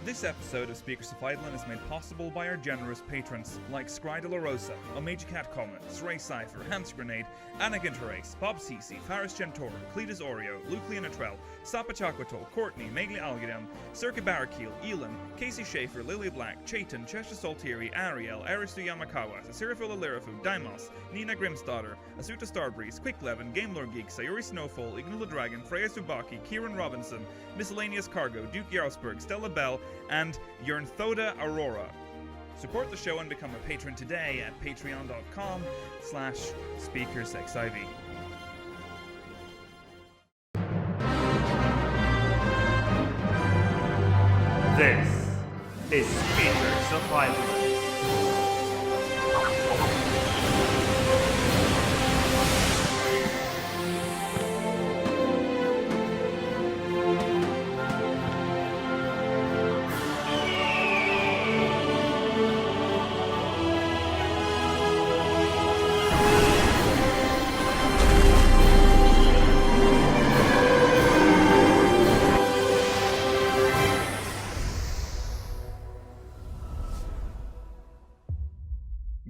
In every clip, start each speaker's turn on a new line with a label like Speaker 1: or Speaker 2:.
Speaker 1: This episode of Speakers of Eidolon is made possible by our generous patrons like Scry de la Rosa, Omeji Cat Comments, Ray Cypher, Hans Grenade, Anakin Therese, Bob Cici, Faris Gentoro, Cletus Oreo, Luke Leonatrell, Sapa Chakwatol, Courtney, Megli Algidem, Circa Barakeel, Elam, Casey Schaefer, Lily Black, Chaitan, Chesha Saltiri, Ariel, Aristu Yamakawa, Sirifula Lirafu, Daimos, Nina Grimsdaughter, Asuta Starbreeze, Quicklevin, Gamelord Geek, Sayuri Snowfall, Ignula Dragon, Freya Subaki, Kieran Robinson, Miscellaneous Cargo, Duke Jarlsberg, Stella Bell, and Yernthoda Aurora. Support the show and become a patron today at patreon.com/SpeakersXIV.
Speaker 2: This is Speakers of Eidolon.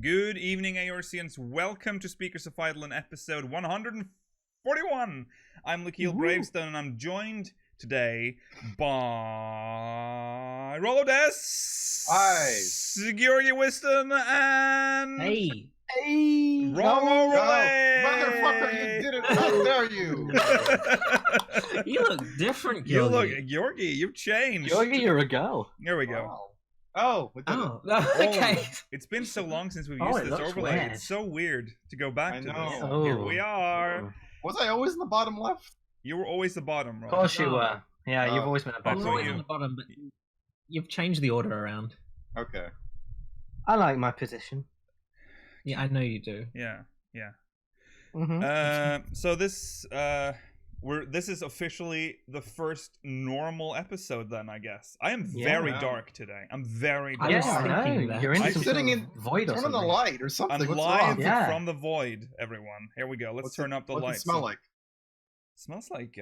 Speaker 1: Good evening, Aorcians. Welcome to Speakers of Eidolon episode 141. I'm Lakeel Gravestone, and I'm joined today by Rolodes.
Speaker 3: Hi.
Speaker 1: Georgi Wisdom and
Speaker 4: Hey.
Speaker 1: Rollo Relay.
Speaker 3: Motherfucker, you did it. How dare you?
Speaker 4: You look different,
Speaker 1: You look,
Speaker 4: Georgi.
Speaker 1: Georgi, you've changed.
Speaker 4: Georgi, you're a girl.
Speaker 1: Here we go.
Speaker 3: Wow. Oh, we did it.
Speaker 4: Oh, okay.
Speaker 1: It's been so long since we've
Speaker 4: Oh,
Speaker 1: used
Speaker 4: it
Speaker 1: this
Speaker 4: looks
Speaker 1: overlay.
Speaker 4: weird.
Speaker 1: It's so weird to go back
Speaker 3: I
Speaker 1: to
Speaker 3: know.
Speaker 1: this.
Speaker 4: Oh.
Speaker 1: Here we are.
Speaker 3: Was I always in the bottom left?
Speaker 1: You were always the bottom,
Speaker 4: Of
Speaker 1: Rollo.
Speaker 4: course you were. Yeah, you've
Speaker 3: Oh.
Speaker 4: always been a
Speaker 1: Oh,
Speaker 4: bottom.
Speaker 1: so
Speaker 4: You're always
Speaker 1: you-
Speaker 4: on the bottom, but you've changed the order around.
Speaker 3: Okay.
Speaker 5: I like my position.
Speaker 4: Yeah, I know you do.
Speaker 1: Yeah, yeah.
Speaker 5: Mm-hmm.
Speaker 1: So this this is officially the first normal episode then, I guess. I am very
Speaker 3: Yeah.
Speaker 1: dark today. I'm very
Speaker 4: I
Speaker 1: dark.
Speaker 4: was
Speaker 5: Yeah, I
Speaker 4: thinking
Speaker 5: know.
Speaker 4: that.
Speaker 5: You're in
Speaker 1: I'm
Speaker 5: some
Speaker 3: sitting
Speaker 5: sort
Speaker 3: in-
Speaker 5: of void or
Speaker 3: Turn on the
Speaker 5: something.
Speaker 3: light or something.
Speaker 1: I'm
Speaker 3: What's
Speaker 1: live
Speaker 3: wrong?
Speaker 5: Yeah.
Speaker 1: from the void, everyone. Here we go. Let's
Speaker 3: What's
Speaker 1: turn up the
Speaker 3: What's
Speaker 1: lights.
Speaker 3: it smell like?
Speaker 1: Smells like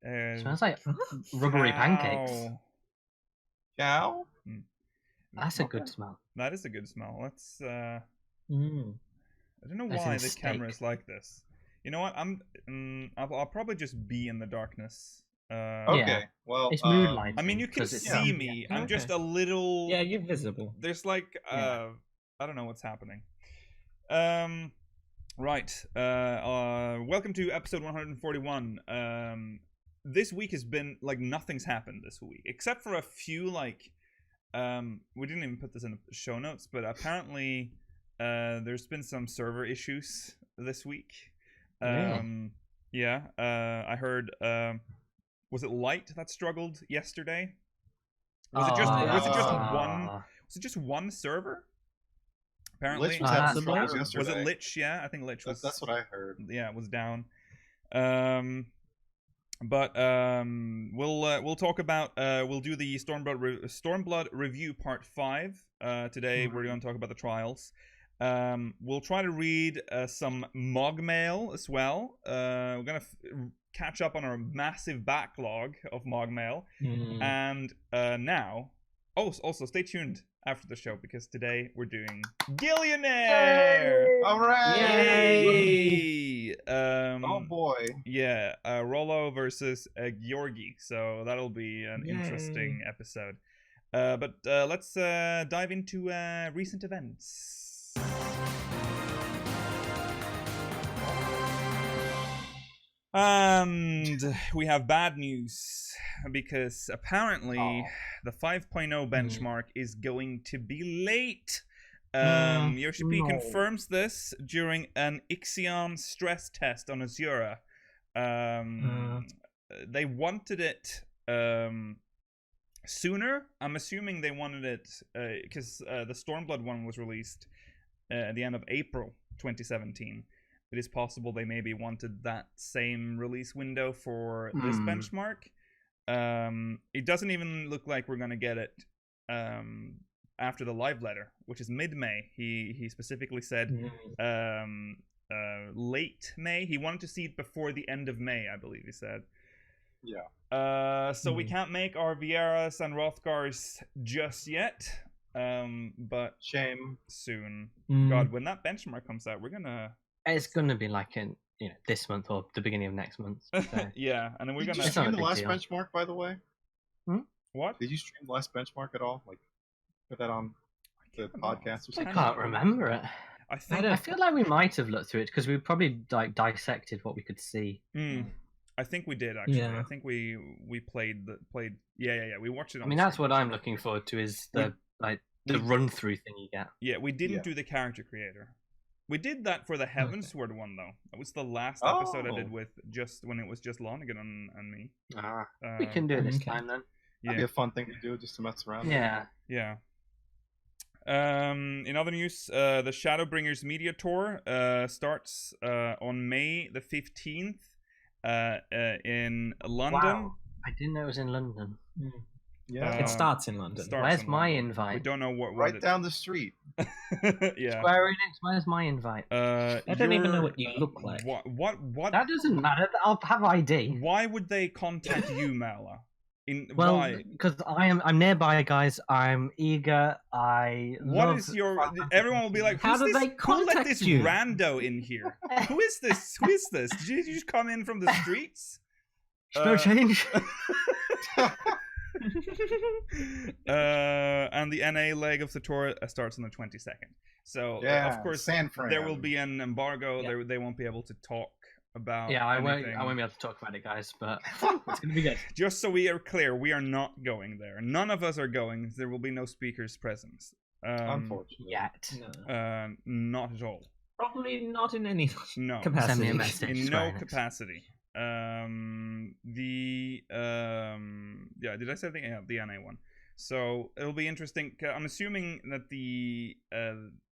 Speaker 5: Smells like rubbery pancakes.
Speaker 3: Cow?
Speaker 5: That's a good smell.
Speaker 1: That is a good smell. Let's I
Speaker 4: Mm.
Speaker 1: don't know
Speaker 5: As
Speaker 1: why
Speaker 5: in
Speaker 1: the
Speaker 5: steak.
Speaker 1: camera is like this. You know what? I'll probably just be in the darkness.
Speaker 3: Okay. Well,
Speaker 5: It's moonlight.
Speaker 1: I mean, you can see
Speaker 3: Yeah.
Speaker 1: me.
Speaker 4: Yeah,
Speaker 1: I'm just
Speaker 4: okay.
Speaker 1: a little.
Speaker 4: Yeah, you're visible.
Speaker 1: There's like
Speaker 5: Yeah.
Speaker 1: I don't know what's happening. Right. Welcome to episode 141. This week has been like nothing's happened this week except for a few like we didn't even put this in the show notes, but apparently there's been some server issues this week. Yeah. I heard was it Light that struggled yesterday? Was it just one server? Apparently.
Speaker 3: Lich was having
Speaker 4: Possibly.
Speaker 3: troubles
Speaker 4: Was
Speaker 3: yesterday.
Speaker 1: Was it Lich? Yeah, I think Lich was.
Speaker 3: That's what I heard.
Speaker 1: Yeah, it was down. But we'll talk about we'll do the Stormblood review part 5. Today we're going to talk about the trials. We'll try to read some MogMail as well. We're gonna catch up on our massive backlog of MogMail.
Speaker 4: Mm.
Speaker 1: And now, also stay tuned after the show because today we're doing Gillionaire.
Speaker 3: All right.
Speaker 1: Yay!
Speaker 3: Oh boy.
Speaker 1: Yeah, Rollo versus Georgi. So that'll be an
Speaker 4: Yay.
Speaker 1: interesting episode. But let's dive into recent events. And we have bad news because apparently the 5.0 benchmark is going to be late. Yoshi P
Speaker 5: no.
Speaker 1: confirms this during an Ixion stress test on Azura. They wanted it sooner. I'm assuming they wanted it because the Stormblood one was released at the end of April 2017. It is possible they maybe wanted that same release window for this benchmark. It doesn't even look like we're gonna get it after the live letter, which is mid-May. He specifically said late May. He wanted to see it before the end of May, I believe he said.
Speaker 3: Yeah.
Speaker 1: So we can't make our Vieras and Rothgars just yet. But
Speaker 3: Shame.
Speaker 1: soon.
Speaker 4: Mm.
Speaker 1: God, when that benchmark comes out, we're gonna.
Speaker 5: It's gonna be like in this month or the beginning of next month. So.
Speaker 1: Yeah, and then we're
Speaker 3: Did
Speaker 1: gonna.
Speaker 3: you
Speaker 5: It's not
Speaker 3: stream
Speaker 5: a
Speaker 3: the
Speaker 5: big
Speaker 3: last
Speaker 5: deal.
Speaker 3: benchmark, by the way?
Speaker 1: What?
Speaker 3: Did you stream the last benchmark at all? Like, put that on the podcast or
Speaker 5: I
Speaker 3: something?
Speaker 5: can't remember it.
Speaker 1: I think.
Speaker 5: I feel like we might have looked through it because we probably like dissected what we could see.
Speaker 1: I think we did actually.
Speaker 4: Yeah.
Speaker 1: I think we played. Yeah. We watched it. On
Speaker 5: I mean,
Speaker 1: the
Speaker 5: that's
Speaker 1: stream.
Speaker 5: what I'm looking forward to is the run through thing you get.
Speaker 1: Yeah, we didn't
Speaker 3: Yeah.
Speaker 1: do the character creator. We did that for the Heavensward one though. That was the last episode I did
Speaker 3: Oh.
Speaker 1: with just when it was just Lonigan and me.
Speaker 5: We can do it this
Speaker 4: okay.
Speaker 5: time then.
Speaker 3: That'd be a fun thing to do, just to mess around.
Speaker 5: Yeah.
Speaker 1: Yeah. In other news, the Shadowbringers Media Tour starts on May the 15th in London.
Speaker 5: Wow. I didn't know it was in London.
Speaker 3: Yeah.
Speaker 4: It starts in London.
Speaker 1: starts
Speaker 5: Where's
Speaker 1: in
Speaker 5: my
Speaker 1: London.
Speaker 5: invite?
Speaker 1: We don't know what
Speaker 3: Right
Speaker 1: it-
Speaker 3: down the street.
Speaker 1: Yeah.
Speaker 5: Square Enix, where's my invite?
Speaker 4: I don't even know what you look like.
Speaker 1: What?
Speaker 5: That doesn't matter. I'll have ID.
Speaker 1: Why would they contact you, Mala?
Speaker 5: Well,
Speaker 1: Why?
Speaker 5: because I'm nearby, guys. I'm eager.
Speaker 1: What
Speaker 5: love
Speaker 1: is your?
Speaker 5: Final
Speaker 1: Everyone will be like,
Speaker 4: How
Speaker 1: "Who's
Speaker 4: do
Speaker 1: this?
Speaker 4: they
Speaker 1: Who let
Speaker 4: contact
Speaker 1: this
Speaker 4: you?"
Speaker 1: rando in here? Who is this? Who is this? Did you just come in from the streets?"
Speaker 5: no change.
Speaker 1: And the NA leg of the tour starts on the 22nd. So
Speaker 3: Yeah,
Speaker 1: of course
Speaker 3: San Fran.
Speaker 1: there will be an embargo.
Speaker 4: Yeah.
Speaker 1: They won't be able to talk about.
Speaker 5: Yeah, I won't
Speaker 1: anything.
Speaker 5: be able to talk about it, guys. But it's gonna be good.
Speaker 1: Just so we are clear, we are not going there. None of us are going. There will be no speakers present.
Speaker 3: Unfortunately.
Speaker 5: Yet.
Speaker 4: No.
Speaker 1: Not at all.
Speaker 4: Probably not in any
Speaker 1: No.
Speaker 4: capacity.
Speaker 5: Send me a message.
Speaker 1: In
Speaker 5: Square
Speaker 1: no
Speaker 5: Enix.
Speaker 1: capacity. Did I say the NA one? So it'll be interesting. I'm assuming that the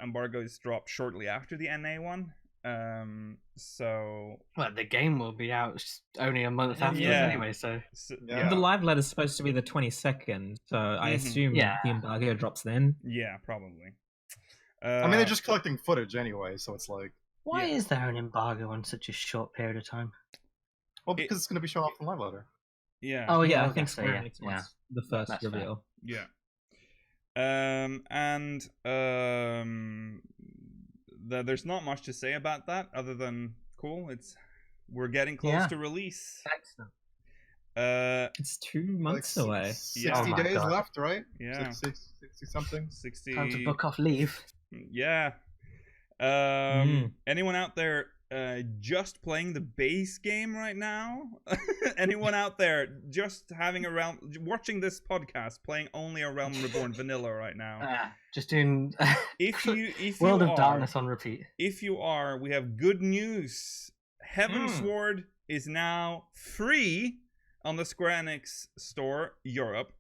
Speaker 1: embargo is dropped shortly after the NA one. So
Speaker 5: Well, the game will be out only a month after
Speaker 1: Yeah.
Speaker 5: anyway. So
Speaker 3: Yeah.
Speaker 4: The live letter's supposed to be the 22nd, so I
Speaker 1: Mhm.
Speaker 4: assume
Speaker 5: Yeah.
Speaker 4: the embargo drops then.
Speaker 1: yeah, probably.
Speaker 3: I mean, they're just collecting footage anyway, so it's like,
Speaker 5: why
Speaker 1: Yeah.
Speaker 5: is there an embargo on such a short period of time?
Speaker 3: well, because it's going to be shown off in the live letter.
Speaker 1: yeah.
Speaker 5: Oh
Speaker 4: Yeah,
Speaker 5: yeah,
Speaker 4: I think
Speaker 5: guess so,
Speaker 4: Square
Speaker 5: yeah.
Speaker 4: Enix
Speaker 5: Yeah.
Speaker 4: wants the first
Speaker 5: That's fair.
Speaker 4: reveal.
Speaker 1: Yeah. There's not much to say about that other than cool. We're getting close
Speaker 5: Yeah.
Speaker 1: to release.
Speaker 5: Excellent.
Speaker 4: It's 2 months
Speaker 3: Like
Speaker 4: away.
Speaker 3: 60
Speaker 5: Oh my
Speaker 3: days
Speaker 5: God.
Speaker 3: left, right?
Speaker 1: Yeah.
Speaker 3: 60 something.
Speaker 1: 60.
Speaker 5: Time to book off leave.
Speaker 1: Yeah. Anyone out there just playing the base game right now? Anyone out there just having watching this podcast playing only a Realm Reborn vanilla right now?
Speaker 5: Just doing
Speaker 1: If you
Speaker 5: World of
Speaker 1: are,
Speaker 5: Darkness on repeat.
Speaker 1: If you are, we have good news. Heavensward is now free on the Square Enix store Europe.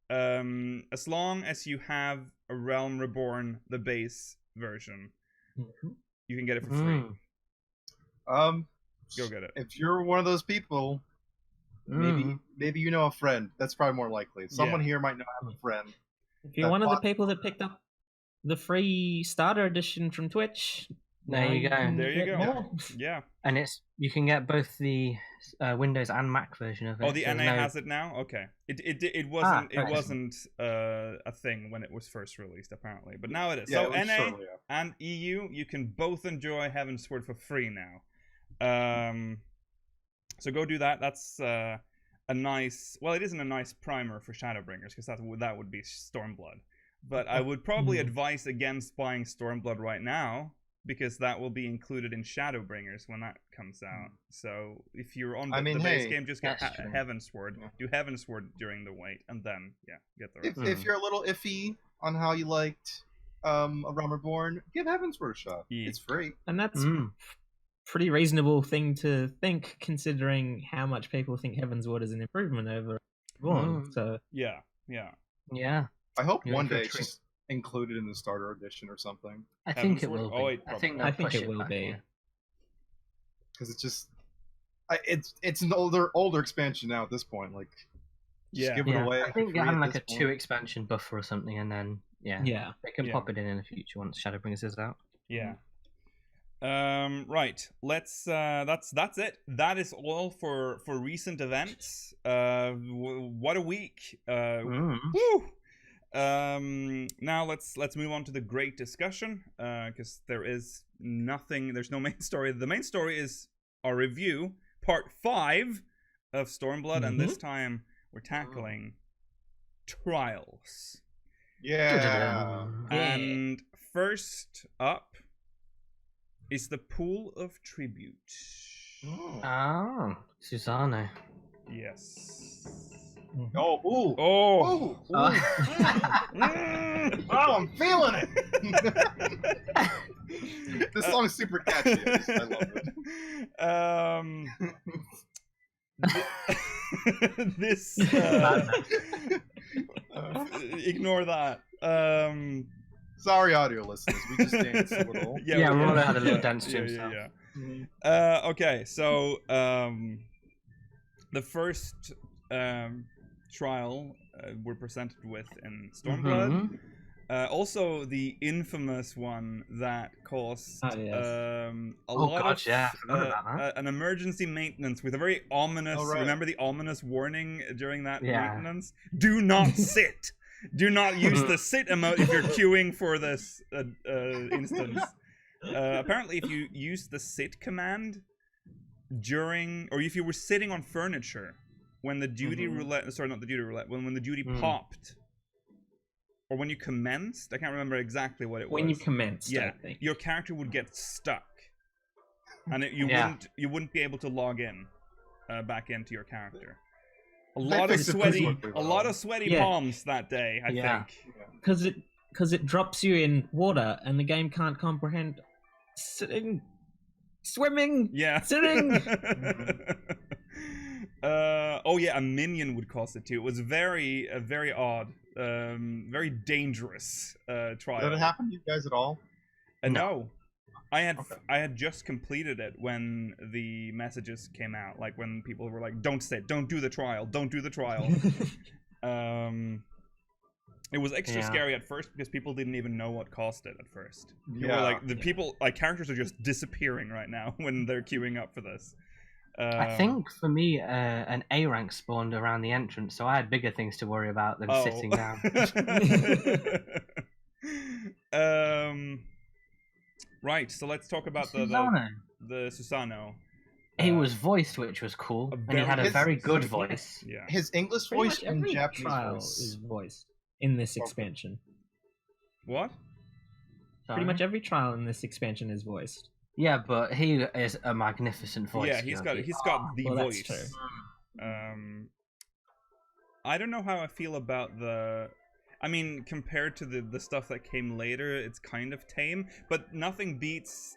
Speaker 1: As long as you have a Realm Reborn, the base version, you can get it for free. Go get it.
Speaker 3: If you're one of those people, maybe you know a friend. That's probably more likely. Someone here might know have a friend.
Speaker 4: If you're one of the people that picked up the free starter edition from Twitch,
Speaker 5: There you go.
Speaker 1: There you
Speaker 4: get
Speaker 1: go.
Speaker 4: more.
Speaker 1: Yeah.
Speaker 5: And you can get both the Windows and Mac version of it.
Speaker 1: Oh, the
Speaker 5: There's
Speaker 1: NA
Speaker 5: no-
Speaker 1: has it now. Okay. It wasn't
Speaker 5: excellent.
Speaker 1: a thing when it was first released apparently, but now it is.
Speaker 3: Yeah,
Speaker 1: So
Speaker 3: it was
Speaker 1: NA
Speaker 3: shortly after.
Speaker 1: and EU, you can both enjoy Heavensward for free now. So go do that. That's a nice. Well, it isn't a nice primer for Shadowbringers because that would be Stormblood. But I would probably advise against buying Stormblood right now because that will be included in Shadowbringers when that comes out. So if you're on the base game, just get
Speaker 5: that's true.
Speaker 1: Heavensward.
Speaker 3: Yeah.
Speaker 1: Do Heavensward during the wait, and then get the rest.
Speaker 3: If you're a little iffy on how you liked a Realm Reborn, give Heavensward a shot.
Speaker 1: Yeah.
Speaker 3: It's free.
Speaker 4: And that's pretty reasonable thing to think, considering how much people think Heavensward is an improvement over Reborn. So
Speaker 1: Yeah.
Speaker 5: Yeah,
Speaker 3: I hope
Speaker 5: You're
Speaker 3: one
Speaker 5: in for a
Speaker 3: day it's
Speaker 5: treat.
Speaker 3: just included in the starter edition or something.
Speaker 5: I think it
Speaker 1: Heavensward?
Speaker 5: will be.
Speaker 1: Oh, it
Speaker 5: I think
Speaker 1: probably-
Speaker 5: they'll push
Speaker 4: it will
Speaker 5: back,
Speaker 4: be.
Speaker 5: yeah.
Speaker 3: Because it's just, it's an older expansion now at this point. Like, just
Speaker 1: Yeah.
Speaker 3: give it
Speaker 5: Yeah,
Speaker 3: away.
Speaker 5: I think
Speaker 3: for
Speaker 5: they're
Speaker 3: free
Speaker 5: having
Speaker 3: at
Speaker 5: like a
Speaker 3: this
Speaker 5: 2
Speaker 3: point.
Speaker 5: expansion buffer or something, and then
Speaker 4: yeah.
Speaker 5: they can
Speaker 1: Yeah.
Speaker 5: pop it in the future once Shadowbringers is out.
Speaker 1: Yeah. Right. Let's. That's it. That is all for recent events. What a week. Woo. Now let's move on to the great discussion. Because there is nothing. There's no main story. The main story is our review, part 5 of Stormblood, and this time we're tackling trials.
Speaker 3: Yeah.
Speaker 1: And first up is the Pool of Tribute.
Speaker 5: Oh, Susano.
Speaker 1: Yes.
Speaker 3: Oh, ooh.
Speaker 1: Oh.
Speaker 3: Ooh. Oh, I'm feeling it. This song's super catchy. I love
Speaker 1: it. This. Ignore that.
Speaker 3: Sorry, audio listeners. We just danced a little.
Speaker 5: Yeah, we all had a little dance to himself.
Speaker 1: Okay, so the first trial we're presented with in Stormblood. Also, the infamous one that caused a lot of an emergency maintenance with a very ominous. Remember the ominous warning during that maintenance? Do not sit. Do not use the sit emote if you're queuing for this instance. Apparently, if you use the sit command during, or if you were sitting on furniture when the duty roulette, sorry, not the duty roulette, when the duty popped, or when you commenced, I can't remember exactly what it was.
Speaker 4: When you commenced,
Speaker 1: yeah,
Speaker 4: I think.
Speaker 1: your character would get stuck, and you wouldn't be able to log in back into your character. A lot of sweaty palms that day, I think.
Speaker 4: Because it drops you in water, and the game can't comprehend sitting, swimming, sitting.
Speaker 1: Oh yeah, a minion would cause it too. It was very odd, very dangerous trial.
Speaker 3: Did it happen to you guys at all?
Speaker 1: No. I had just completed it when the messages came out, like when people were like, "Don't sit, don't do the trial, don't do the trial." It was extra scary at first because people didn't even know what caused it at first. People were like, characters are just disappearing right now when they're queuing up for this.
Speaker 5: I think for me, an A rank spawned around the entrance, so I had bigger things to worry about than sitting down.
Speaker 1: Right, so let's talk about the Susano.
Speaker 5: He was voiced, which was cool, and he had a very good voice.
Speaker 1: Yeah.
Speaker 3: His English voice and Japanese voice
Speaker 4: is voiced in this expansion.
Speaker 1: What?
Speaker 5: Sorry?
Speaker 4: Pretty much every trial in this expansion is voiced.
Speaker 5: Yeah, but he is a magnificent voice.
Speaker 1: Yeah, he's got the voice.
Speaker 4: That's true.
Speaker 1: I don't know how I feel about the. I mean, compared to the stuff that came later, it's kind of tame, but nothing beats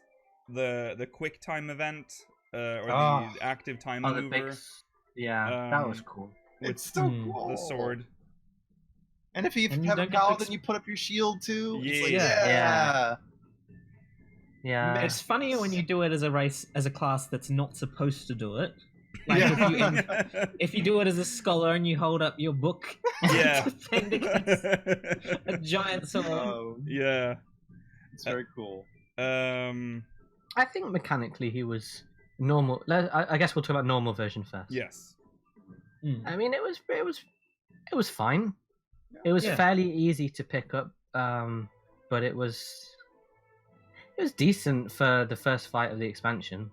Speaker 1: the quick time event or the active time maneuver.
Speaker 5: That was cool.
Speaker 3: It's so cool.
Speaker 1: The sword.
Speaker 3: And if you have a paladin, you put up your shield too.
Speaker 5: Yeah.
Speaker 4: It's funnier when you do it as a race, as a class that's not supposed to do it. Like if you do it as a scholar and you hold up your book to defend against a giant sword.
Speaker 3: It's very cool.
Speaker 5: I think mechanically he was normal. I guess we'll talk about normal version first.
Speaker 1: Yes.
Speaker 5: I mean, it was fine. It was fairly easy to pick up, but it was decent for the first fight of the expansion.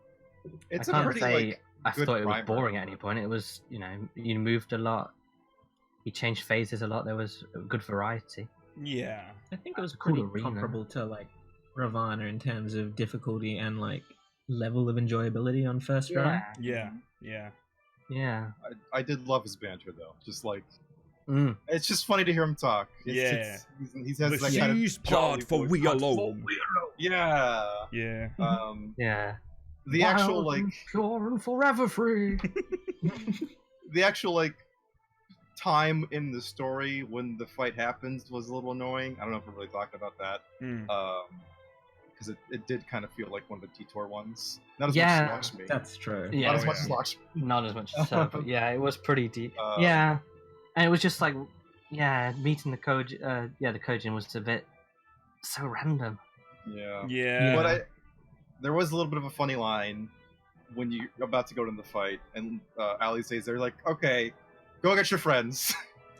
Speaker 3: It's
Speaker 5: I can't
Speaker 3: pretty
Speaker 5: say I
Speaker 3: good
Speaker 5: thought it was
Speaker 3: primer.
Speaker 5: boring at any point. It was, you moved a lot, you changed phases a lot. There was a good variety.
Speaker 1: Yeah,
Speaker 4: I think it was
Speaker 5: Cool
Speaker 4: pretty
Speaker 5: arena.
Speaker 4: comparable to like Ravana in terms of difficulty and like level of enjoyability on first run.
Speaker 1: Yeah.
Speaker 3: I did love his banter though. Just like
Speaker 5: It's
Speaker 3: just funny to hear him talk. He has that kind of
Speaker 1: part for we alone.
Speaker 3: Yeah. The actual like
Speaker 5: pure and forever free.
Speaker 3: the actual like time in the story when the fight happens was a little annoying. I don't know if we're really talking about that. Because it did kind of feel like one of the detour ones. Not as much as Lakshmi.
Speaker 4: That's true.
Speaker 5: Yeah.
Speaker 3: Not as much as Lakshmi.
Speaker 5: Not as much as so, but yeah, it was pretty deep. And it was just like, meeting the Kojin, the Kojin was a bit so random.
Speaker 3: But there was a little bit of a funny line when you're about to go into the fight, and Ali says, "They're like, okay, go get your friends,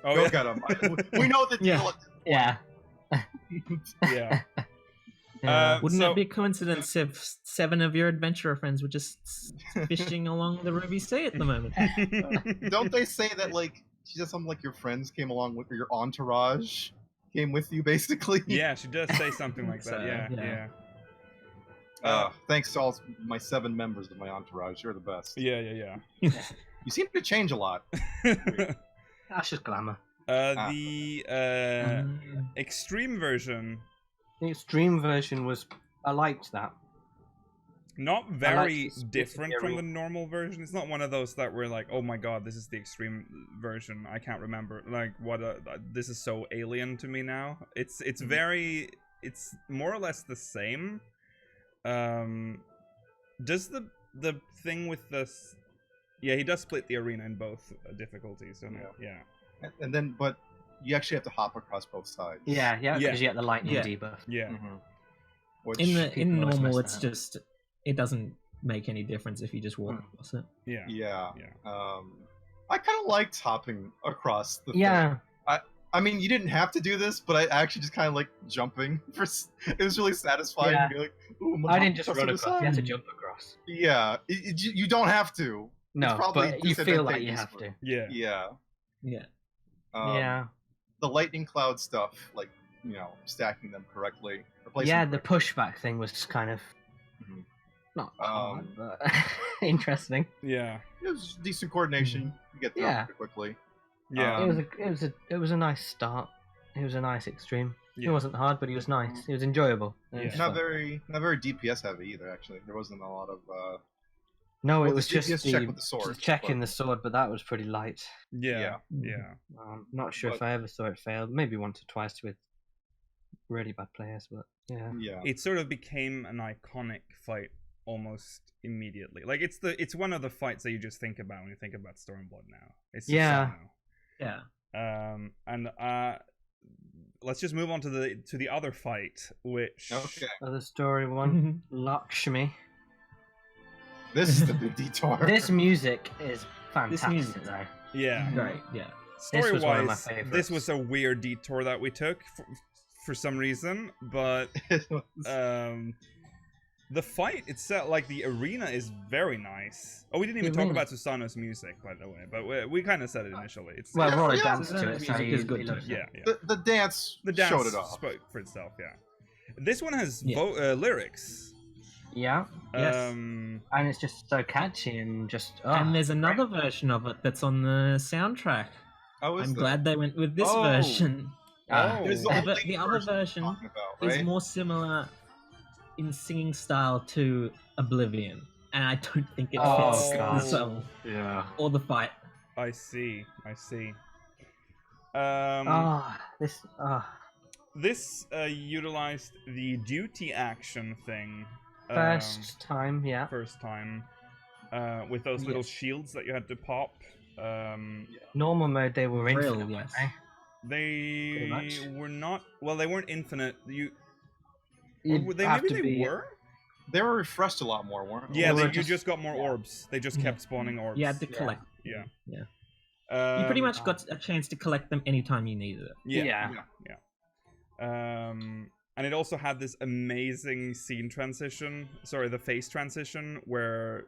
Speaker 3: go get them. We know the deal."
Speaker 5: Yeah.
Speaker 1: Yeah.
Speaker 4: Wouldn't it be a coincidence if 7 of your adventurer friends were just fishing along the Ruby Sea at the moment?
Speaker 3: Don't they say that like she said something like your friends came along with, or your entourage came with you, basically?
Speaker 1: Yeah, she does say something like that.
Speaker 4: So,
Speaker 1: Yeah.
Speaker 3: Thanks to all my 7 members of my entourage. You're the best.
Speaker 1: Yeah.
Speaker 3: You seem to change a lot.
Speaker 5: That's just glamour.
Speaker 1: The extreme version.
Speaker 5: The extreme version was. I liked that.
Speaker 1: Not very
Speaker 5: the split
Speaker 1: different from
Speaker 5: area.
Speaker 1: the normal version. It's not one of those that were like, oh my god, this is the extreme version. I can't remember. Like, what? This is so alien to me now. It's very. It's more or less the same. Does the thing with this? Yeah, he does split the arena in both difficulties. So yeah.
Speaker 3: And then, but you actually have to hop across both sides.
Speaker 5: Yeah, because
Speaker 1: Yeah.
Speaker 5: you get the lightning
Speaker 4: Yeah.
Speaker 5: debuff.
Speaker 1: Yeah.
Speaker 3: Which,
Speaker 4: In
Speaker 5: people always
Speaker 4: normal,
Speaker 5: mess
Speaker 4: it's
Speaker 5: that up.
Speaker 4: just it doesn't make any difference if you just walk across it.
Speaker 1: Yeah.
Speaker 3: yeah.
Speaker 1: Yeah.
Speaker 3: I kind of liked hopping across the thing.
Speaker 5: Yeah.
Speaker 3: I mean, you didn't have to do this, but I actually just kind of like jumping. It was really satisfying.
Speaker 5: Yeah.
Speaker 3: To be like, ooh, I'm gonna
Speaker 5: I
Speaker 3: hop
Speaker 5: didn't just
Speaker 3: across
Speaker 5: run
Speaker 3: to the
Speaker 5: across. You had to
Speaker 3: side.
Speaker 5: jump across.
Speaker 3: Yeah, you don't have to.
Speaker 5: No,
Speaker 3: probably
Speaker 5: but you feel like you
Speaker 3: disadvantageous
Speaker 5: have
Speaker 3: for-
Speaker 5: to.
Speaker 1: Yeah.
Speaker 3: Yeah.
Speaker 4: Yeah.
Speaker 5: Yeah.
Speaker 3: The lightning cloud stuff, like stacking them correctly. replacing
Speaker 5: Yeah,
Speaker 3: them
Speaker 5: the pushback thing was kind of
Speaker 3: Mhm.
Speaker 5: not hard,
Speaker 3: Um,
Speaker 5: but interesting.
Speaker 1: Yeah.
Speaker 3: It was decent coordination. You get through it
Speaker 5: Yeah.
Speaker 3: pretty quickly.
Speaker 1: Yeah.
Speaker 5: It was a nice start. It was a nice extreme.
Speaker 1: Yeah.
Speaker 5: It wasn't hard, but it was nice. It was enjoyable. It
Speaker 1: Yeah.
Speaker 5: was
Speaker 3: Not
Speaker 5: fun.
Speaker 3: very DPS heavy either. Actually, there wasn't a lot of.
Speaker 5: No,
Speaker 3: well,
Speaker 5: it was
Speaker 3: the
Speaker 5: just
Speaker 3: DPS check with the sword,
Speaker 5: just checking
Speaker 3: but-
Speaker 5: the sword, but that was pretty light.
Speaker 1: Yeah.
Speaker 4: Mhm.
Speaker 1: Yeah.
Speaker 5: Not sure if I ever saw it fail. Maybe once or twice with really bad players, but yeah.
Speaker 3: Yeah.
Speaker 1: It sort of became an iconic fight almost immediately. Like it's one of the fights that you just think about when you think about Stormblood now. It's
Speaker 5: Yeah.
Speaker 1: Susano.
Speaker 4: Yeah.
Speaker 1: And let's just move on to the other fight, which
Speaker 3: Okay.
Speaker 5: Other story one, Lakshmi.
Speaker 3: This is the big detour.
Speaker 5: This music is fantastic
Speaker 4: music-
Speaker 5: though.
Speaker 1: yeah.
Speaker 4: Right. Yeah.
Speaker 1: Story
Speaker 5: was one of my
Speaker 1: wise, this
Speaker 5: favorites.
Speaker 1: was a weird detour that we took for some reason, but the fight itself, like the arena, is very nice. Oh, we didn't even
Speaker 5: The
Speaker 1: talk
Speaker 5: arena.
Speaker 1: about Susano's music, by the way, but we kind of said it initially. It's
Speaker 5: Well, Rory
Speaker 3: yeah,
Speaker 5: danced to
Speaker 4: Susano's
Speaker 5: it, so
Speaker 4: music
Speaker 5: he,
Speaker 4: is good
Speaker 5: he
Speaker 4: too.
Speaker 5: loves it.
Speaker 1: yeah.
Speaker 3: the dance.
Speaker 1: The dance
Speaker 3: showed it off.
Speaker 1: spoke for itself. Yeah. This one has
Speaker 4: Yeah.
Speaker 1: lyrics.
Speaker 5: Yeah,
Speaker 4: Yes.
Speaker 5: and it's just so catchy and just.
Speaker 4: And there's another version of it that's on the soundtrack.
Speaker 3: Oh, is
Speaker 4: I'm
Speaker 3: there?
Speaker 4: glad they went with this
Speaker 3: Oh.
Speaker 4: version.
Speaker 3: There's the
Speaker 4: The-
Speaker 3: whole
Speaker 4: the
Speaker 3: thing
Speaker 4: other
Speaker 3: version we're
Speaker 4: version
Speaker 3: talking about,
Speaker 4: Is
Speaker 3: right?
Speaker 4: more similar in singing style to Oblivion, and I don't think it
Speaker 5: Oh,
Speaker 4: fits
Speaker 5: God.
Speaker 4: the song
Speaker 5: Yeah.
Speaker 4: or the fight.
Speaker 1: I see. This utilized the duty action thing.
Speaker 5: First time, yeah.
Speaker 1: First time. With those little shields that you had to pop.
Speaker 5: Normal mode, they were
Speaker 4: Real,
Speaker 5: infinite,
Speaker 4: yes.
Speaker 5: weren't
Speaker 1: They
Speaker 5: much.
Speaker 1: were not. Well, they weren't infinite.
Speaker 5: they?
Speaker 1: Or
Speaker 5: You'd
Speaker 1: they
Speaker 5: have
Speaker 1: maybe
Speaker 5: to
Speaker 1: they
Speaker 5: be-
Speaker 1: were.
Speaker 3: They were refreshed a lot more, weren't they?
Speaker 1: Yeah,
Speaker 5: They were
Speaker 1: you
Speaker 5: just-
Speaker 1: just got more
Speaker 5: yeah.
Speaker 1: orbs. They just kept spawning orbs.
Speaker 4: You had to collect.
Speaker 1: Yeah.
Speaker 4: Yeah. You pretty much got a chance to collect them anytime you needed it.
Speaker 1: Yeah.
Speaker 5: Yeah.
Speaker 1: And it also had this amazing scene transition. Sorry, the face transition where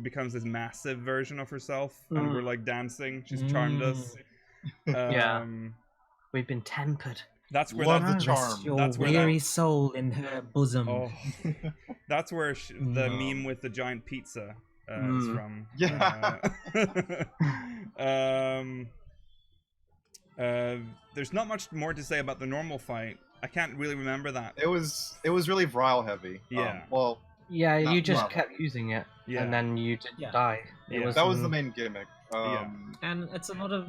Speaker 1: becomes this massive version of herself, and we're like dancing. She's charmed us.
Speaker 5: Yeah. We've been tempered.
Speaker 1: That's where
Speaker 3: Love
Speaker 1: that
Speaker 3: the charm.
Speaker 4: Rest your
Speaker 1: That's where
Speaker 4: weary soul in her bosom.
Speaker 1: Oh, that's where the
Speaker 3: No.
Speaker 1: meme with the giant pizza is from.
Speaker 3: Yeah.
Speaker 1: There's not much more to say about the normal fight. I can't really remember that.
Speaker 3: It was really Vrile heavy.
Speaker 1: Yeah.
Speaker 3: Well,
Speaker 5: Yeah,
Speaker 3: Not
Speaker 5: you just
Speaker 3: normal.
Speaker 5: kept using it,
Speaker 1: Yeah.
Speaker 5: and then you didn't
Speaker 4: Yeah.
Speaker 5: die. It
Speaker 1: Yeah.
Speaker 5: was,
Speaker 3: that was the main gimmick.
Speaker 1: Yeah.
Speaker 4: And it's a lot of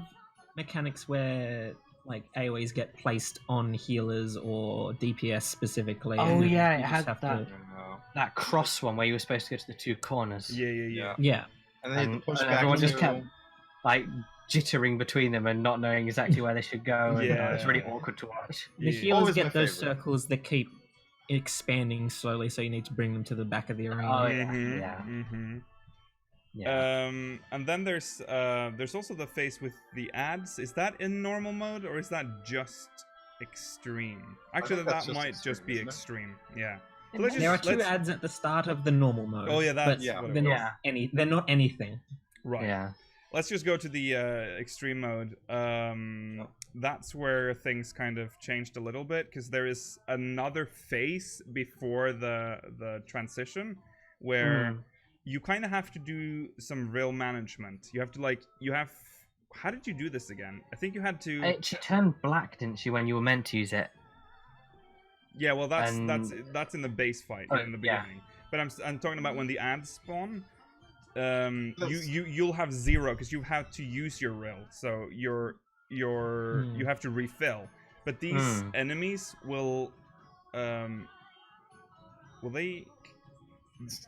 Speaker 4: mechanics where like AoEs get placed on healers or DPS specifically.
Speaker 5: Oh,
Speaker 4: and then
Speaker 5: yeah,
Speaker 4: you
Speaker 5: it
Speaker 4: just
Speaker 5: had
Speaker 4: have
Speaker 5: that.
Speaker 3: I don't know.
Speaker 5: that cross one where you were supposed to go to the two corners.
Speaker 1: Yeah.
Speaker 4: Yeah.
Speaker 3: And then you had
Speaker 5: And,
Speaker 3: to push
Speaker 5: and
Speaker 3: back.
Speaker 5: everyone just
Speaker 3: into-
Speaker 5: kept like jittering between them and not knowing exactly where they should go. And,
Speaker 1: Yeah.
Speaker 5: it's really awkward to watch.
Speaker 4: The
Speaker 1: Yeah.
Speaker 4: healers
Speaker 3: Always my
Speaker 4: get those
Speaker 3: favorite.
Speaker 4: circles that keep expanding slowly, so you need to bring them to the back of the arena.
Speaker 5: Oh yeah,
Speaker 1: Mhm,
Speaker 5: yeah.
Speaker 1: mhm.
Speaker 5: Yeah.
Speaker 1: And then there's also the phase with the ads. Is that in normal mode or is that just extreme? Actually,
Speaker 3: think that's
Speaker 1: that
Speaker 3: just
Speaker 1: might
Speaker 3: extreme,
Speaker 1: just be
Speaker 3: isn't it?
Speaker 1: extreme. Yeah. So let's
Speaker 4: There are
Speaker 1: just,
Speaker 4: 2 ads at the start of the normal mode.
Speaker 1: Oh yeah, that's
Speaker 3: Yeah.
Speaker 1: what it
Speaker 4: they're
Speaker 1: was.
Speaker 4: not they're not anything.
Speaker 1: Right.
Speaker 5: Yeah.
Speaker 1: Let's just go to the extreme mode. That's where things kind of changed a little bit because there is another phase before the transition where you kind of have to do some real management. You have to how did you do this again? I think you had to.
Speaker 5: She turned black, didn't she, when you were meant to use it?
Speaker 1: Yeah, well, that's in the base fight in the
Speaker 5: yeah.
Speaker 1: beginning. But I'm talking about when the ads spawn. You'll have 0 because you have to use your rill, so you have to refill. But these enemies will they?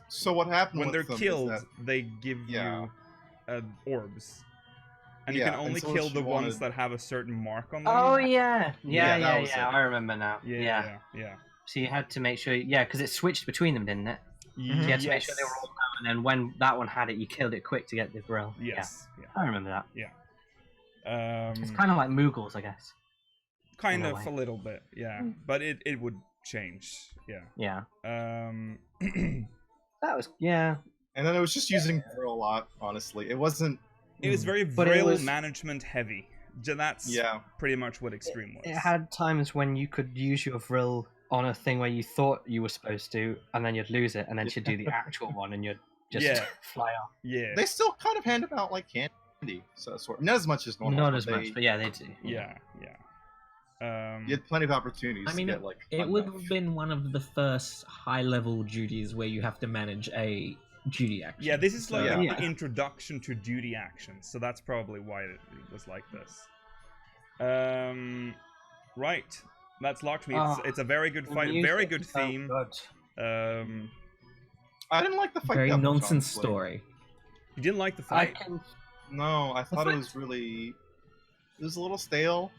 Speaker 3: So what happened
Speaker 1: When
Speaker 3: with
Speaker 1: they're
Speaker 3: them
Speaker 1: killed,
Speaker 3: is that,
Speaker 1: they give
Speaker 3: Yeah.
Speaker 1: you orbs, and you
Speaker 3: Yeah,
Speaker 1: can
Speaker 3: and
Speaker 1: only
Speaker 3: so
Speaker 1: kill
Speaker 3: what
Speaker 1: the
Speaker 3: she
Speaker 1: ones
Speaker 3: wanted-
Speaker 1: that have a certain mark on them.
Speaker 5: Oh yeah,
Speaker 3: Yeah,
Speaker 5: yeah.
Speaker 3: that was it.
Speaker 5: I remember now.
Speaker 1: Yeah.
Speaker 5: So you had to make sure, because it switched between them, didn't it? So you had to make sure they were all down, and then when that one had it, you killed it quick to get the grill.
Speaker 1: Yes.
Speaker 5: Yeah, I remember that. It's kind of like Moogles, I guess.
Speaker 1: Kind
Speaker 5: in a
Speaker 1: of
Speaker 5: way.
Speaker 1: a little bit, yeah. But it would change, yeah.
Speaker 5: Yeah.
Speaker 1: It
Speaker 5: That was
Speaker 3: and then it was just using for a lot. Honestly, it wasn't.
Speaker 1: was very
Speaker 5: But it
Speaker 1: Vril
Speaker 5: was-
Speaker 1: management heavy. That's pretty much what extreme was.
Speaker 5: It had times when you could use your Vril on a thing where you thought you were supposed to, and then you'd lose it, and then she'd do the actual one, and you'd just
Speaker 1: Yeah.
Speaker 5: fly off.
Speaker 1: Yeah.
Speaker 3: They still kind of hand them out like candy, so sort not as much as normal.
Speaker 5: Not
Speaker 3: but
Speaker 5: as much, but yeah, they do.
Speaker 1: Yeah.
Speaker 3: You had plenty of opportunities
Speaker 4: I mean,
Speaker 3: to get like.
Speaker 4: it would have been one of the first high-level duties where you have to manage a duty action.
Speaker 1: Yeah, this is like
Speaker 3: Yeah.
Speaker 1: the introduction to duty actions, so that's probably why it was like this. Right. That's Lakshmi. It's a very good fight, very good theme.
Speaker 3: I didn't like the fight.
Speaker 4: Very
Speaker 3: that much,
Speaker 4: nonsense
Speaker 3: honestly.
Speaker 4: story.
Speaker 1: You didn't like the
Speaker 5: I
Speaker 1: fight?
Speaker 5: can.
Speaker 3: No, I thought
Speaker 4: fight-
Speaker 3: it was really. It was a little stale,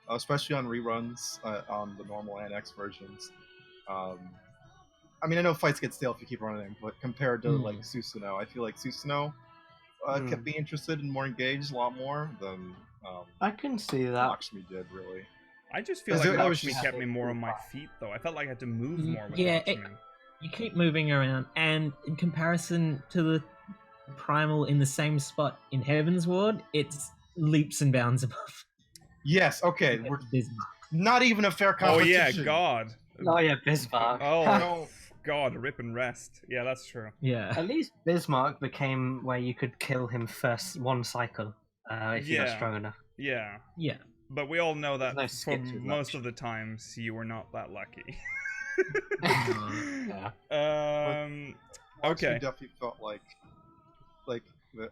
Speaker 3: especially on reruns on the normal and X versions. I mean, I know fights get stale if you keep running, but compared to like Susano, I feel like Susano kept me interested and more engaged a lot more than
Speaker 5: I can see that.
Speaker 3: Lakshmi did, really.
Speaker 1: I just feel
Speaker 3: Because
Speaker 1: like
Speaker 3: it was
Speaker 1: Lakshmi
Speaker 3: just-
Speaker 1: kept me more on my feet, though. I felt like I had to move more with
Speaker 4: Yeah,
Speaker 1: Lakshmi.
Speaker 4: You keep moving around, and in comparison to the primal in the same spot in Heaven's Ward, it's leaps and bounds above.
Speaker 3: Yes, okay, we're
Speaker 4: Bismarck.
Speaker 3: not even a fair
Speaker 1: Oh yeah,
Speaker 3: competition.
Speaker 1: God.
Speaker 5: Oh yeah, Bismarck.
Speaker 1: Oh
Speaker 3: No.
Speaker 1: God, rip and rest. Yeah, that's true.
Speaker 4: Yeah.
Speaker 5: At least Bismarck became where you could kill him first one cycle if you got
Speaker 1: Yeah.
Speaker 5: strong enough.
Speaker 1: Yeah.
Speaker 4: Yeah.
Speaker 1: But we all know that
Speaker 5: There's no
Speaker 1: for
Speaker 5: skits with
Speaker 1: most
Speaker 5: Lakshmi.
Speaker 1: of the times you were not that lucky.
Speaker 5: Yeah.
Speaker 3: Lakshmi
Speaker 1: Okay.
Speaker 3: definitely felt like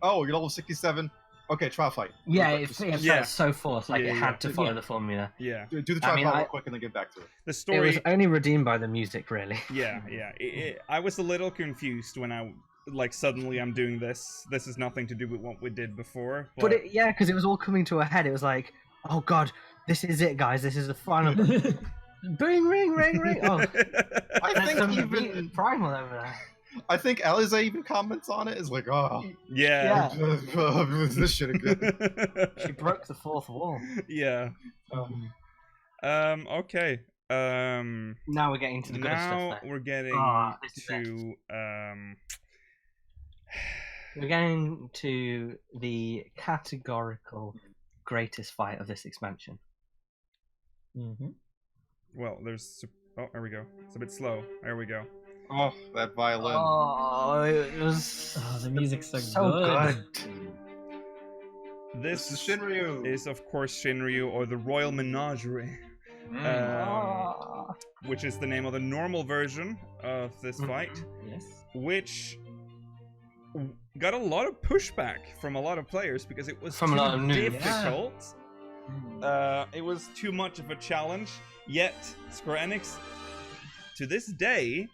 Speaker 3: oh, you're level 67. Okay, trial fight.
Speaker 5: Yeah,
Speaker 3: Real
Speaker 5: it
Speaker 3: quick.
Speaker 5: felt
Speaker 1: Yeah.
Speaker 5: so forced, like
Speaker 1: Yeah,
Speaker 5: it
Speaker 1: yeah.
Speaker 5: had to follow the formula.
Speaker 1: Yeah.
Speaker 3: Do the trial
Speaker 5: mean,
Speaker 3: fight
Speaker 5: I-
Speaker 3: real quick and then get back to it.
Speaker 1: The
Speaker 5: It
Speaker 1: story.
Speaker 5: was only redeemed by the music, really.
Speaker 1: Yeah. I was a little confused when I suddenly I'm doing this. This has nothing to do with what we did before.
Speaker 5: But because it was all coming to a head. It was like, oh god, this is it, guys. This is the final. Bing, ring, ring, ring. Oh,
Speaker 3: I
Speaker 5: that's
Speaker 3: think
Speaker 5: some
Speaker 3: even
Speaker 5: primal over there.
Speaker 3: I think Alize even comments on it. Is like, oh,
Speaker 1: yeah.
Speaker 3: this shit again.
Speaker 5: She broke the fourth wall.
Speaker 1: Yeah. Okay.
Speaker 5: Now we're getting to the good
Speaker 1: Now
Speaker 5: stuff. There.
Speaker 1: we're getting
Speaker 5: this is
Speaker 1: to
Speaker 5: We're getting to the categorical greatest fight of this expansion.
Speaker 4: Mm-hmm.
Speaker 1: well, there's oh, there we go. It's a bit slow. There we go.
Speaker 3: Oh, that violin.
Speaker 5: Oh, it was
Speaker 4: Oh, the music's so
Speaker 5: good.
Speaker 1: This
Speaker 3: is Shinryu.
Speaker 1: is of course Shinryu, or the Royal Menagerie, which is the name of the normal version of this fight,
Speaker 4: Yes.
Speaker 1: which got a lot of pushback from a lot of players because it was
Speaker 5: From a
Speaker 1: too
Speaker 5: lot of noobs.
Speaker 1: difficult. It was too much of a challenge. Yet Square Enix, to this day,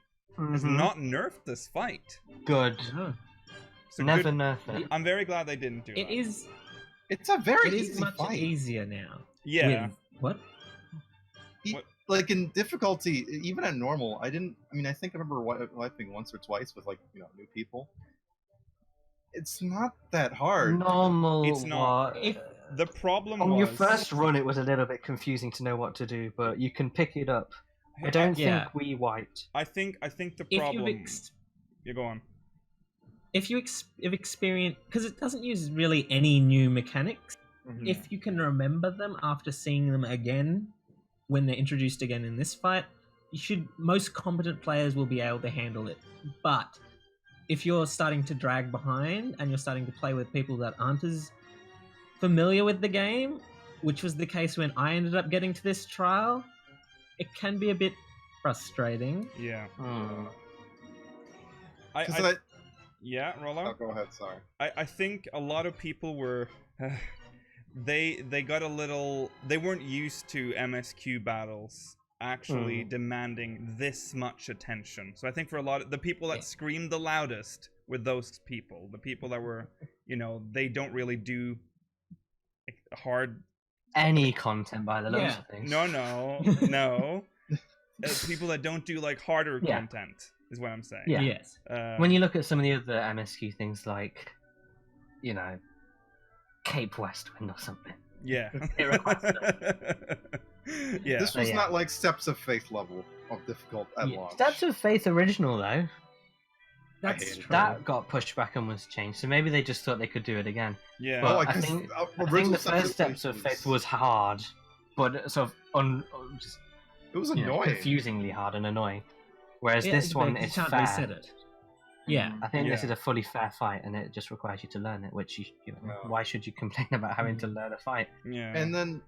Speaker 1: has not nerfed this fight.
Speaker 5: Good.
Speaker 4: Oh.
Speaker 1: So
Speaker 5: Never
Speaker 1: good-
Speaker 5: nerf it.
Speaker 1: I'm very glad they didn't do
Speaker 4: It
Speaker 1: that.
Speaker 4: is.
Speaker 3: It's a very
Speaker 4: It is
Speaker 3: easy
Speaker 4: much
Speaker 3: fight.
Speaker 4: easier now.
Speaker 1: Yeah.
Speaker 4: With, what?
Speaker 3: like in difficulty, even at normal, I think I remember wiping once or twice with like new people. It's not that hard.
Speaker 5: Normal.
Speaker 1: It's not. The problem
Speaker 5: on
Speaker 1: was
Speaker 5: your first run, it was a little bit confusing to know what to do, but you can pick it up. I don't think we wiped.
Speaker 1: I think the problem. You go on.
Speaker 4: If you've experienced, because it doesn't use really any new mechanics.
Speaker 1: Mm-hmm.
Speaker 4: If you can remember them after seeing them again, when they're introduced again in this fight, most competent players will be able to handle it. But if you're starting to drag behind and you're starting to play with people that aren't as familiar with the game, which was the case when I ended up getting to this trial, it can be a bit frustrating.
Speaker 1: Yeah. Yeah, Rollo?
Speaker 3: Oh, go ahead, sorry.
Speaker 1: I think a lot of people were... they got a little... They weren't used to MSQ battles actually demanding this much attention. So I think for a lot of... The people that screamed the loudest were those people. The people that were, they don't really do hard...
Speaker 5: Any content by the looks of things.
Speaker 1: No. People that don't do, like, harder content. Is what I'm saying.
Speaker 5: Yeah.
Speaker 4: Yes.
Speaker 5: When you look at some of the other MSQ things like, Cape Westwind or something.
Speaker 1: Yeah.
Speaker 3: This was not like Steps of Faith level of difficult at launch.
Speaker 5: Steps of Faith original though.
Speaker 4: That
Speaker 5: got pushed back and was changed. So maybe they just thought they could do it again.
Speaker 1: Yeah.
Speaker 5: But I think the first Steps of Faith was hard, but sort of
Speaker 3: it was annoying.
Speaker 5: Confusingly hard and annoying. Whereas this one is fair.
Speaker 4: Reset it. Yeah.
Speaker 5: I think this is a fully fair fight, and it just requires you to learn it. Which why should you complain about having to learn a fight?
Speaker 1: Yeah.
Speaker 3: And then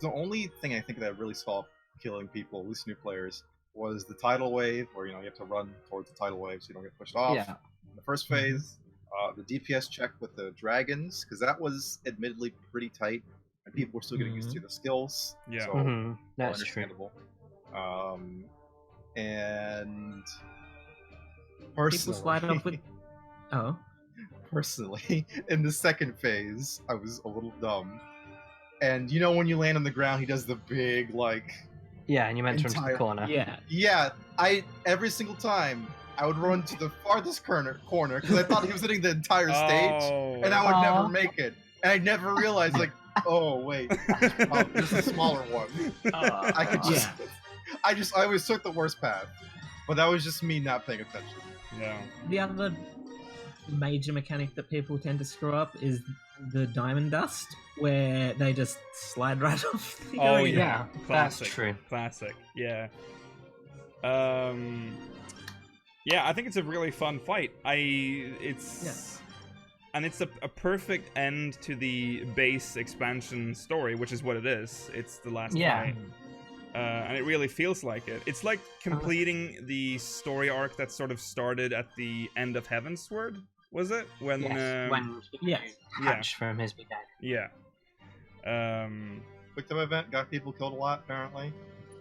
Speaker 3: the only thing I think that really stopped killing people, at least new players, was the tidal wave, where you have to run towards the tidal wave so you don't get pushed off.
Speaker 5: Yeah.
Speaker 3: In the first phase, the DPS check with the dragons, because that was admittedly pretty tight, and people were still getting used to the skills.
Speaker 1: Yeah.
Speaker 3: So
Speaker 5: That's
Speaker 3: understandable. And personally,
Speaker 4: people slide off with. Oh.
Speaker 3: Personally, in the second phase, I was a little dumb. And when you land on the ground, he does the big
Speaker 5: and you meant to run to the corner.
Speaker 3: Yeah. Every single time I would run to the farthest corner because I thought he was hitting the entire stage, and I would never make it. And I never realized oh wait, this is a smaller one. I could just. I always took the worst path, but that was just me not paying attention.
Speaker 1: Yeah.
Speaker 4: The other major mechanic that people tend to screw up is the diamond dust, where they just slide right off.
Speaker 5: Yeah,
Speaker 1: Classic.
Speaker 5: that's true.
Speaker 1: Classic. Yeah. Yeah, I think it's a really fun fight. And it's a perfect end to the base expansion story, which is what it is. It's the last fight. And it really feels like it. It's like completing the story arc that sort of started at the end of Heavensward, was it? When
Speaker 5: Hatch from his big egg.
Speaker 1: Yeah.
Speaker 3: Quick time event got people killed a lot, apparently.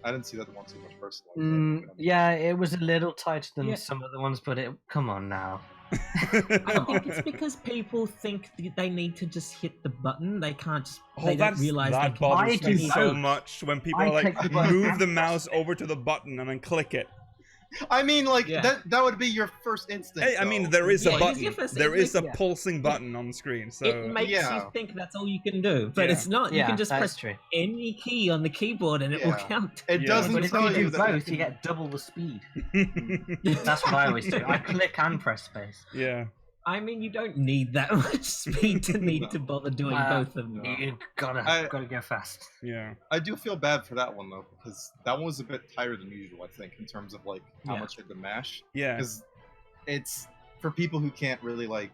Speaker 3: I didn't see that one too much personally.
Speaker 5: Yeah, it was a little tighter than some other ones, but come on now.
Speaker 4: I think it's because people think they need to just hit the button. They can't just. They don't realize
Speaker 1: that bothers me so much when people move the mouse over to the button and then click it.
Speaker 3: I mean, that would be your first instinct.
Speaker 1: Hey, I mean, there is a button. There is a pulsing button on the screen, so
Speaker 4: it makes you think that's all you can do, but it's not. You can just press any key on the keyboard and it will count.
Speaker 3: It doesn't
Speaker 5: but
Speaker 3: tell
Speaker 5: if you
Speaker 3: you
Speaker 5: do
Speaker 3: that
Speaker 5: both, you get double the speed. That's what I always do. I click and press space.
Speaker 1: Yeah.
Speaker 4: I mean, you don't need that much speed to bother doing both of them.
Speaker 5: You gotta go fast.
Speaker 1: Yeah.
Speaker 3: I do feel bad for that one though, because that one was a bit tighter than usual. I think in terms of how much you had to mash.
Speaker 1: Yeah.
Speaker 3: Because it's for people who can't really they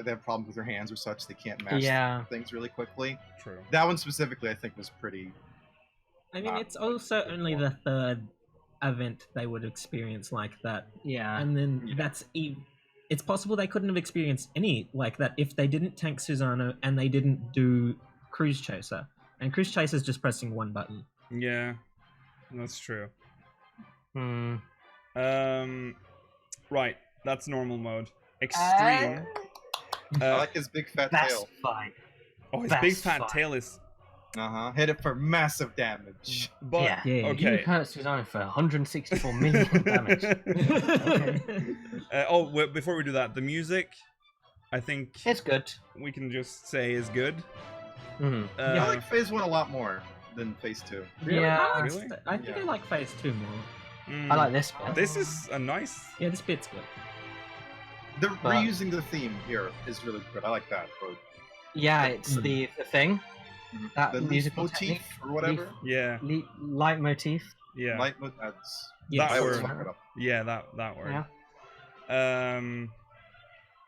Speaker 3: have problems with their hands or such. They can't mash things really quickly.
Speaker 1: True.
Speaker 3: That one specifically, I think, was pretty.
Speaker 4: I mean, it's also only the third event they would experience like that. And then it's possible they couldn't have experienced any like that if they didn't tank Susano and they didn't do Cruise Chaser. And Cruise Chaser is just pressing one button.
Speaker 1: Yeah, that's true. Right, that's normal mode. Extreme.
Speaker 3: I like his big fat tail.
Speaker 5: Fight.
Speaker 1: Oh, his big fat tail is
Speaker 3: Hit it for massive damage.
Speaker 1: But
Speaker 5: You
Speaker 1: okay.
Speaker 5: hurt Susano for 164 million damage.
Speaker 1: Okay. Before we do that, the music, I think
Speaker 5: It's good.
Speaker 1: we can just say is good.
Speaker 5: Mm-hmm.
Speaker 3: I like Phase 1 a lot more than Phase 2.
Speaker 4: Really?
Speaker 5: Yeah.
Speaker 1: Really?
Speaker 4: I think I like Phase 2 more.
Speaker 5: I like this bit.
Speaker 1: This is a nice.
Speaker 4: Yeah, this bit's good.
Speaker 5: But-
Speaker 3: Reusing the theme here is really good. I like that. But
Speaker 5: Yeah, it's the thing. That
Speaker 3: the
Speaker 5: musical
Speaker 3: motif
Speaker 5: technique.
Speaker 3: or whatever.
Speaker 1: Yeah.
Speaker 5: Leitmotif.
Speaker 1: Yeah.
Speaker 3: That's
Speaker 4: Yes.
Speaker 3: I always
Speaker 1: word.
Speaker 3: fuck it up.
Speaker 1: Yeah, that word.
Speaker 5: Yeah.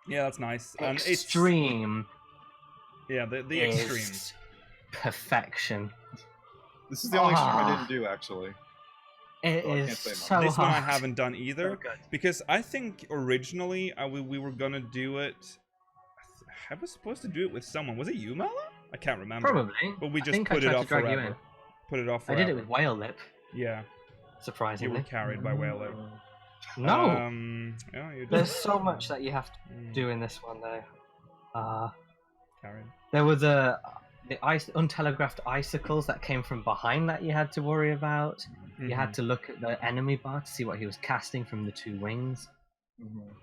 Speaker 1: Yeah, that's nice. And
Speaker 5: Extreme.
Speaker 1: Yeah, the
Speaker 5: is
Speaker 1: extremes.
Speaker 5: Perfection.
Speaker 3: This is the only stream I didn't do actually.
Speaker 5: It
Speaker 3: So I
Speaker 5: is
Speaker 3: can't say much.
Speaker 5: so
Speaker 1: This
Speaker 5: hard.
Speaker 1: one I haven't done either
Speaker 5: So good.
Speaker 1: because I think originally we were gonna do it. I was supposed to do it with someone. Was it you, Mala? I can't remember.
Speaker 5: Probably.
Speaker 1: But we
Speaker 5: I
Speaker 1: just
Speaker 5: think I
Speaker 1: put it
Speaker 5: tried to
Speaker 1: off
Speaker 5: drag you
Speaker 1: forever.
Speaker 5: in.
Speaker 1: Put it off
Speaker 5: I
Speaker 1: forever.
Speaker 5: did it with Whale Lip,
Speaker 1: Yeah, you
Speaker 5: surprisingly.
Speaker 1: were carried by Whale Lip.
Speaker 5: No.
Speaker 1: Yeah, you did.
Speaker 5: There's so much that you have to
Speaker 1: Mm,
Speaker 5: do in this one, though.
Speaker 1: carried.
Speaker 5: There were the untelegraphed icicles that came from behind that you had to worry about. You had to look at the enemy bar to see what he was casting from the 2 wings.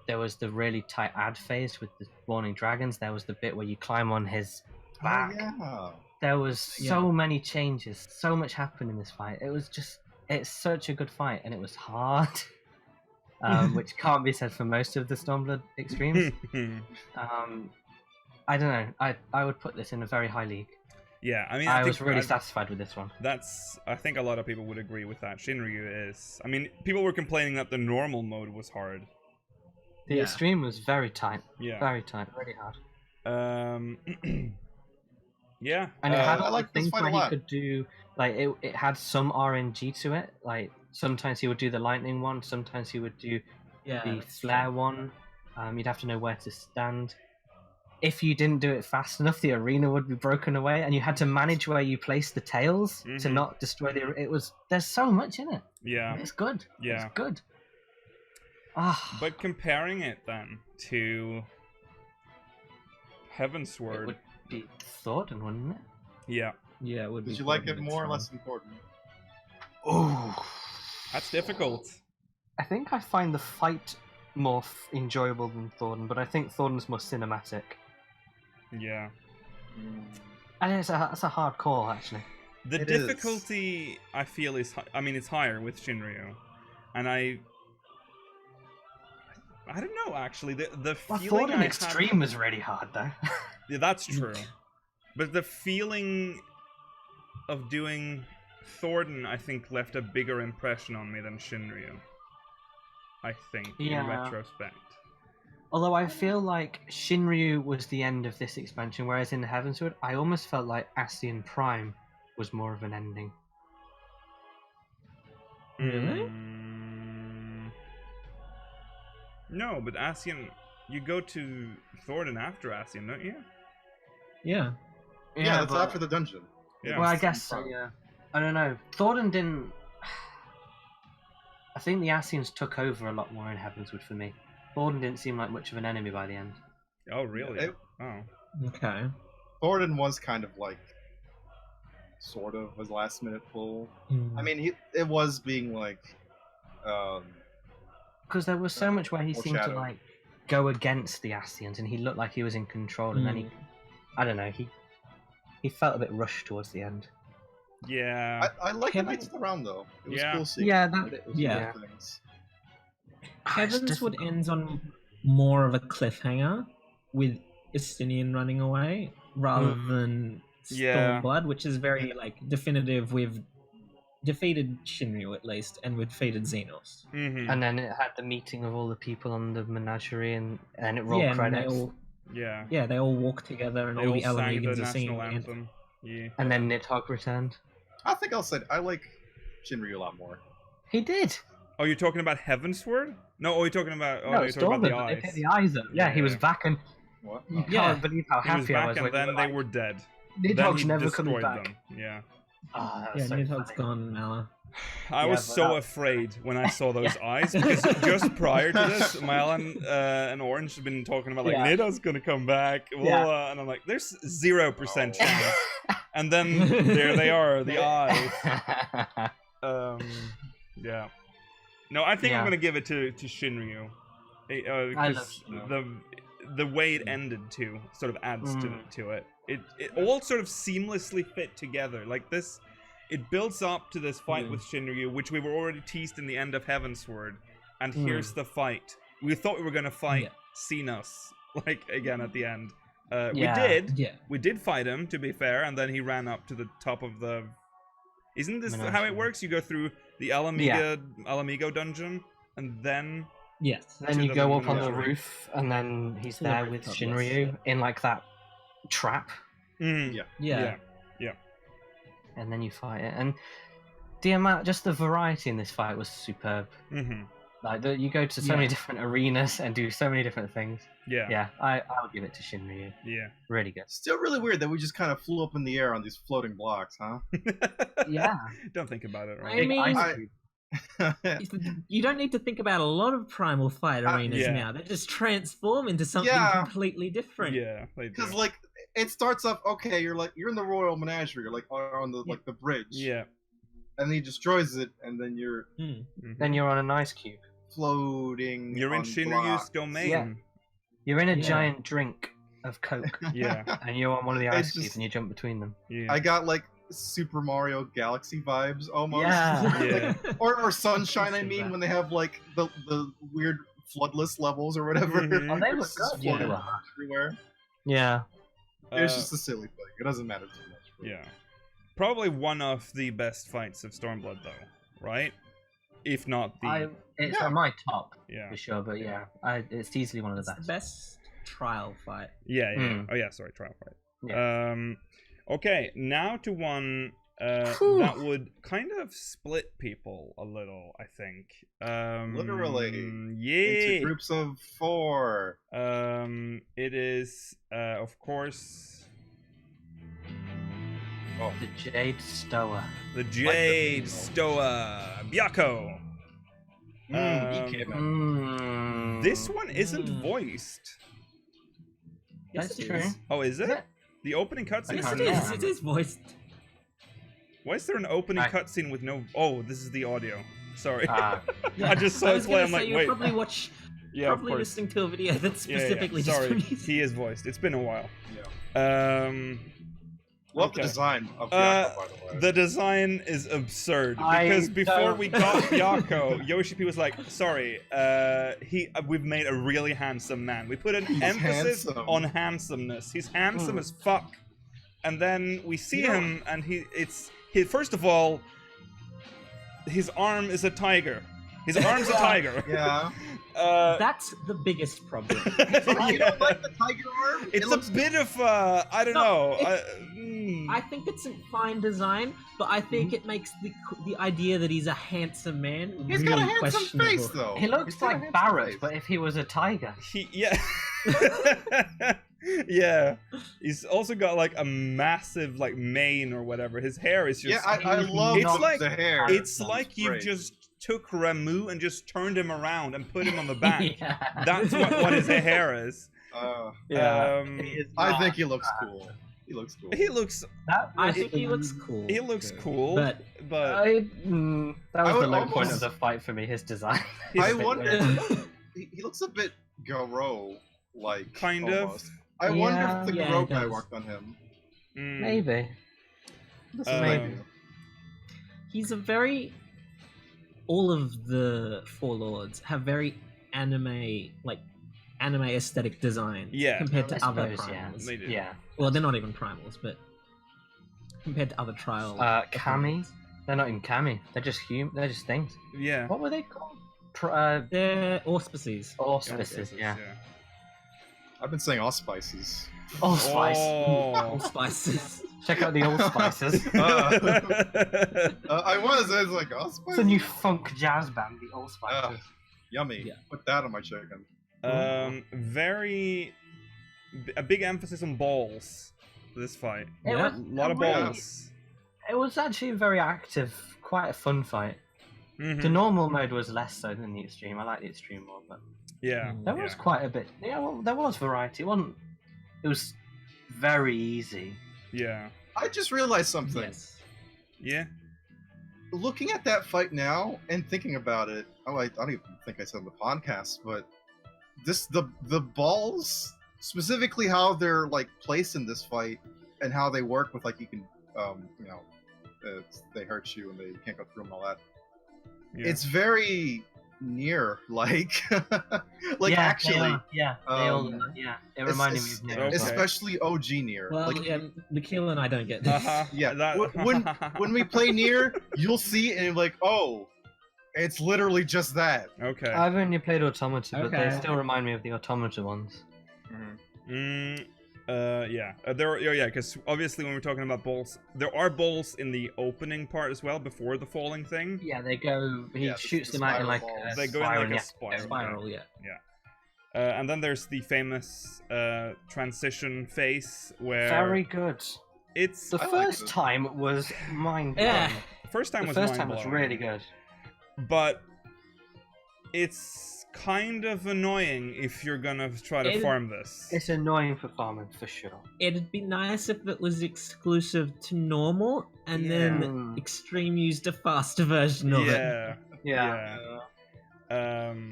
Speaker 5: There was the really tight ad phase with the spawning dragons. There was the bit where you climb on his back.
Speaker 3: Oh, yeah.
Speaker 5: There was so many changes. So much happened in this fight. It's such a good fight, and it was hard. Which can't be said for most of the Stormblood extremes. I don't know. I would put this in a very high league.
Speaker 1: Yeah, I mean,
Speaker 5: I
Speaker 1: think
Speaker 5: was really satisfied with this one.
Speaker 1: I think a lot of people would agree with that. Shinryu is. I mean, people were complaining that the normal mode was hard.
Speaker 5: The extreme was very tight.
Speaker 1: Yeah.
Speaker 5: Very tight. Really hard.
Speaker 1: Yeah.
Speaker 5: And it had
Speaker 3: I
Speaker 5: all
Speaker 3: like
Speaker 5: the
Speaker 3: this
Speaker 5: things
Speaker 3: fight a
Speaker 5: where he
Speaker 3: lot.
Speaker 5: could do, like, it had some RNG to it. Like, sometimes he would do the lightning one, sometimes he would do the flare one. You'd have to know where to stand. If you didn't do it fast enough, the arena would be broken away, and you had to manage where you placed the tails to not destroy the. There's so much in it.
Speaker 1: Yeah.
Speaker 5: It's good.
Speaker 1: Yeah.
Speaker 5: It's good. Ah.
Speaker 1: But comparing it then to Heavensward.
Speaker 5: It would be Thornton, wouldn't it?
Speaker 1: Yeah.
Speaker 4: Yeah, it would be.
Speaker 3: Did you like it
Speaker 4: Thornton
Speaker 3: more or
Speaker 4: and
Speaker 3: less important?
Speaker 5: Oh.
Speaker 1: That's difficult.
Speaker 5: I think I find the fight more enjoyable than Thornton, but I think Thornton's more cinematic.
Speaker 1: Yeah.
Speaker 5: And it's a hard call, actually.
Speaker 1: The
Speaker 3: It
Speaker 1: difficulty I feel is it's higher with Shinryu, and I don't know actually the feeling
Speaker 5: Thornton
Speaker 1: I
Speaker 5: Extreme was really hard, though.
Speaker 1: Yeah, that's true. But the feeling of doing Thornton, I think, left a bigger impression on me than Shinryu. I think, in
Speaker 5: Yeah.
Speaker 1: retrospect.
Speaker 5: Although I feel like Shinryu was the end of this expansion, whereas in Heavensward, I almost felt like Ascian Prime was more of an ending.
Speaker 4: Really?
Speaker 1: No, but Ascian, you go to Thornton after Ascian, don't you?
Speaker 4: Yeah.
Speaker 3: Yeah, that's
Speaker 5: but-
Speaker 3: after the dungeon.
Speaker 1: Yeah.
Speaker 5: Well, I guess so, yeah. I don't know. Thornton didn't. I think the Ascians took over a lot more in Heavensward for me. Thornton didn't seem like much of an enemy by the end.
Speaker 1: Oh, really?
Speaker 3: It-
Speaker 1: Oh.
Speaker 4: Okay.
Speaker 3: Thornton was kind of like, sort of, was last minute pull. I mean, it was being like,
Speaker 5: Because there was so much where he seemed to
Speaker 3: foreshadowing.
Speaker 5: like go against the Ascians, and he looked like he was in control, and then he, I don't know, he felt a bit rushed towards the end.
Speaker 1: Yeah.
Speaker 3: I like the
Speaker 4: Kevin-
Speaker 3: Knights of the Round though. It was
Speaker 1: Yeah.
Speaker 3: cool seeing
Speaker 5: Yeah,
Speaker 3: it.
Speaker 5: that-
Speaker 3: It was
Speaker 4: yeah.
Speaker 3: cool things.
Speaker 4: Heavensward ends on more of a cliffhanger with Istinian running away rather than
Speaker 1: Yeah.
Speaker 4: Stormblood, which is very like definitive. We've defeated Shinryu at least, and we've defeated Xenos.
Speaker 1: Mm-hmm.
Speaker 5: And then it had the meeting of all the people on the menagerie, and it rolled
Speaker 4: Yeah, and they
Speaker 5: credits.
Speaker 4: all
Speaker 1: Yeah.
Speaker 4: they all walk together, and
Speaker 1: They
Speaker 4: all
Speaker 1: all
Speaker 4: the
Speaker 1: sang the
Speaker 4: Alamegans are singing.
Speaker 1: national
Speaker 4: the
Speaker 1: anthem. Yeah.
Speaker 5: And then Nidhogg returned.
Speaker 3: I think I'll say I like Shinryu a lot more.
Speaker 5: He did.
Speaker 1: Oh, you're talking about Heavensward? No, you're talking about. Oh,
Speaker 5: no,
Speaker 1: you're talking about the
Speaker 5: Stormblood, they
Speaker 1: eyes.
Speaker 5: picked the eyes up. Yeah, he was
Speaker 1: Yeah.
Speaker 5: back, and
Speaker 3: What?
Speaker 5: you
Speaker 4: Yeah.
Speaker 5: can't believe how
Speaker 1: He was
Speaker 5: happy I
Speaker 1: back,
Speaker 5: was
Speaker 1: and
Speaker 5: when
Speaker 1: then
Speaker 5: you were
Speaker 1: they
Speaker 5: like,
Speaker 1: were dead.
Speaker 5: Nidhogg's
Speaker 1: Then he
Speaker 5: never coming
Speaker 1: destroyed
Speaker 5: back.
Speaker 1: them. Yeah.
Speaker 5: Oh, that
Speaker 4: Yeah,
Speaker 5: was so
Speaker 4: Nidhogg's
Speaker 5: funny.
Speaker 4: gone, Mala.
Speaker 1: I was so afraid when I saw those eyes, because just prior to this, Mylan and Orange have been talking about, like, Nida's gonna come back, and I'm like, there's 0% chance. And then there they are, the eyes. Yeah. No, I think I'm gonna give it to Shinryu. Because the way it ended too sort of adds to it. It all sort of seamlessly fit together. Like this, it builds up to this fight with Shinryu, which we were already teased in the end of Heavensward, and here's the fight. We thought we were gonna fight Xenos, like again at the end. We did fight him, to be fair, and then he ran up to the top of the. Isn't this how it works? You go through the Alamigo dungeon, and then.
Speaker 4: Yes.
Speaker 5: Then you go up on the roof, and then he's there with Shinryu in like that trap.
Speaker 1: Yeah.
Speaker 5: And then you fight it, and the amount, just the variety in this fight was superb. Like you go to so many different arenas and do so many different things. I would give it to Shinryu. Really good.
Speaker 3: Still really weird that we just kind of flew up in the air on these floating blocks, huh?
Speaker 1: Don't think about it, right?
Speaker 4: I mean, you don't need to think about a lot of Primal Fight arenas now. They just transform into something completely different.
Speaker 1: Yeah,
Speaker 3: because like it starts off okay. You're in the Royal Menagerie. You're like on the like the bridge.
Speaker 1: Yeah,
Speaker 3: and he destroys it, and then you're
Speaker 5: then you're on an ice cube
Speaker 3: floating.
Speaker 1: You're in Shinryu's domain.
Speaker 5: Yeah. You're in a giant drink of Coke. And you're on one of the ice cubes, and you jump between them.
Speaker 3: I got like Super Mario Galaxy vibes almost. Like, or Sunshine, I mean, when they have like the weird floodless levels or whatever.
Speaker 5: Oh, they look good.
Speaker 3: Everywhere.
Speaker 5: Yeah.
Speaker 3: It's just a silly thing. It doesn't matter too much.
Speaker 1: Probably one of the best fights of Stormblood, though, right? If not the...
Speaker 5: It's on my top, for sure, but it's easily one of the best.
Speaker 4: The best trial fight.
Speaker 1: Oh yeah, sorry, trial fight. Okay, now to one that would kind of split people a little, I think.
Speaker 3: Literally. Into groups of 4.
Speaker 1: It is, of course...
Speaker 5: The Jade Stoa.
Speaker 1: The Jade Stoa. Byakko. This one isn't voiced.
Speaker 4: Yes,
Speaker 5: That's true.
Speaker 1: Oh, is it? The opening cutscene?
Speaker 4: Yes, it is voiced.
Speaker 1: Why is there an opening cutscene with no... Oh, this is the audio. Sorry.
Speaker 4: Yeah.
Speaker 1: I just saw it play, I'm like, wait.
Speaker 4: Probably probably listening to a video that's specifically just
Speaker 1: Sorry,
Speaker 4: released.
Speaker 1: he is voiced. It's been a while.
Speaker 3: Love the design of Byakko, by the way.
Speaker 1: The design is absurd, because before we got Byakko, Yoshi-P was like, sorry, we've made a really handsome man. We put an emphasis on handsomeness. He's handsome as fuck. And then we see him, and first of all, his arm is a tiger. His arm's a tiger.
Speaker 4: That's the biggest problem.
Speaker 3: You don't like the tiger arm?
Speaker 1: It's a bit of I don't know.
Speaker 4: I think it's a fine design, but I think it makes the idea that he's a handsome man
Speaker 3: He's
Speaker 4: really
Speaker 3: got a handsome
Speaker 4: questionable.
Speaker 3: face, though.
Speaker 5: He looks like Barrett, but if he was a tiger.
Speaker 1: Yeah. He's also got like a massive like mane or whatever. His hair is just
Speaker 3: I love the hair.
Speaker 1: It's like you just took Ramu and just turned him around and put him on the back. That's what his hair is.
Speaker 3: I think he looks cool. He looks cool.
Speaker 4: I think he looks cool.
Speaker 1: He looks cool, but
Speaker 5: that was the low point of the fight for me. His design.
Speaker 3: I wonder. He looks a bit Garo-like.
Speaker 1: Kind of.
Speaker 3: I wonder if the Garo guy worked on him.
Speaker 5: Maybe.
Speaker 3: Maybe.
Speaker 4: He's a very. All of the Four Lords have very anime aesthetic design compared to other primals. Well, they're not even primals, but compared to other trial.
Speaker 5: Kami? They're not even Kami. They're just They're just things.
Speaker 1: Yeah.
Speaker 5: What were they called?
Speaker 4: They're auspices.
Speaker 5: Auspices, yeah.
Speaker 3: I've been saying allspices.
Speaker 4: Allspices.
Speaker 5: Check out the Allspices.
Speaker 3: I was like, allspices?
Speaker 5: It's a new funk jazz band, the Allspices.
Speaker 3: Yummy. Yeah. Put that on my chicken.
Speaker 1: A big emphasis on balls for this fight.
Speaker 4: Yeah.
Speaker 1: A lot of balls.
Speaker 5: It was actually very active, quite a fun fight.
Speaker 1: Mhm.
Speaker 5: The normal mode was less so than the extreme. I like the extreme more, but
Speaker 1: Yeah.
Speaker 5: there was quite a bit. Yeah, well, there was variety. It wasn't. It was very easy.
Speaker 1: Yeah.
Speaker 3: I just realized something.
Speaker 4: Yes.
Speaker 1: Yeah.
Speaker 3: Looking at that fight now and thinking about it, I don't even think I said on the podcast, but the balls, specifically how they're like placed in this fight and how they work with like you can they hurt you and they can't go through them and all that.
Speaker 1: Yeah.
Speaker 3: It's very near like like
Speaker 5: Yeah,
Speaker 3: actually
Speaker 5: they all, yeah. It reminded me of Nier.
Speaker 1: Okay.
Speaker 3: especially OG Nier.
Speaker 4: Well,
Speaker 3: like,
Speaker 4: yeah, Nikhil and I don't get this.
Speaker 3: yeah,
Speaker 1: That...
Speaker 3: when we play Nier, you'll see and you're like, oh, it's literally just that.
Speaker 1: Okay.
Speaker 5: I've only played Automata, but they
Speaker 4: Okay.
Speaker 5: still remind me of the Automata ones.
Speaker 1: Yeah. There are, yeah, because obviously when we're talking about balls, there are balls in the opening part as well before the falling thing.
Speaker 5: Yeah, they go. He
Speaker 3: Yeah,
Speaker 5: shoots
Speaker 3: the
Speaker 5: them out in
Speaker 3: spiral
Speaker 5: like
Speaker 3: balls.
Speaker 5: a
Speaker 1: They go in
Speaker 5: spiral,
Speaker 1: like a
Speaker 5: yeah.
Speaker 1: spiral.
Speaker 4: Spiral, yeah.
Speaker 1: And then there's the famous transition phase where
Speaker 5: Very good.
Speaker 1: it's
Speaker 5: The
Speaker 3: I like
Speaker 5: first
Speaker 3: this.
Speaker 5: time was mind blowing.
Speaker 4: Yeah.
Speaker 1: the first time
Speaker 5: The
Speaker 1: was
Speaker 5: first time was
Speaker 1: mind-blowing,
Speaker 5: really good.
Speaker 1: but it's kind of annoying if you're gonna try to
Speaker 4: It-
Speaker 1: farm this.
Speaker 5: It's annoying for farming for sure.
Speaker 4: It'd be nice if it was exclusive to normal, and then
Speaker 5: Mm.
Speaker 4: Extreme used a faster version of it.
Speaker 1: Yeah.
Speaker 5: Yeah.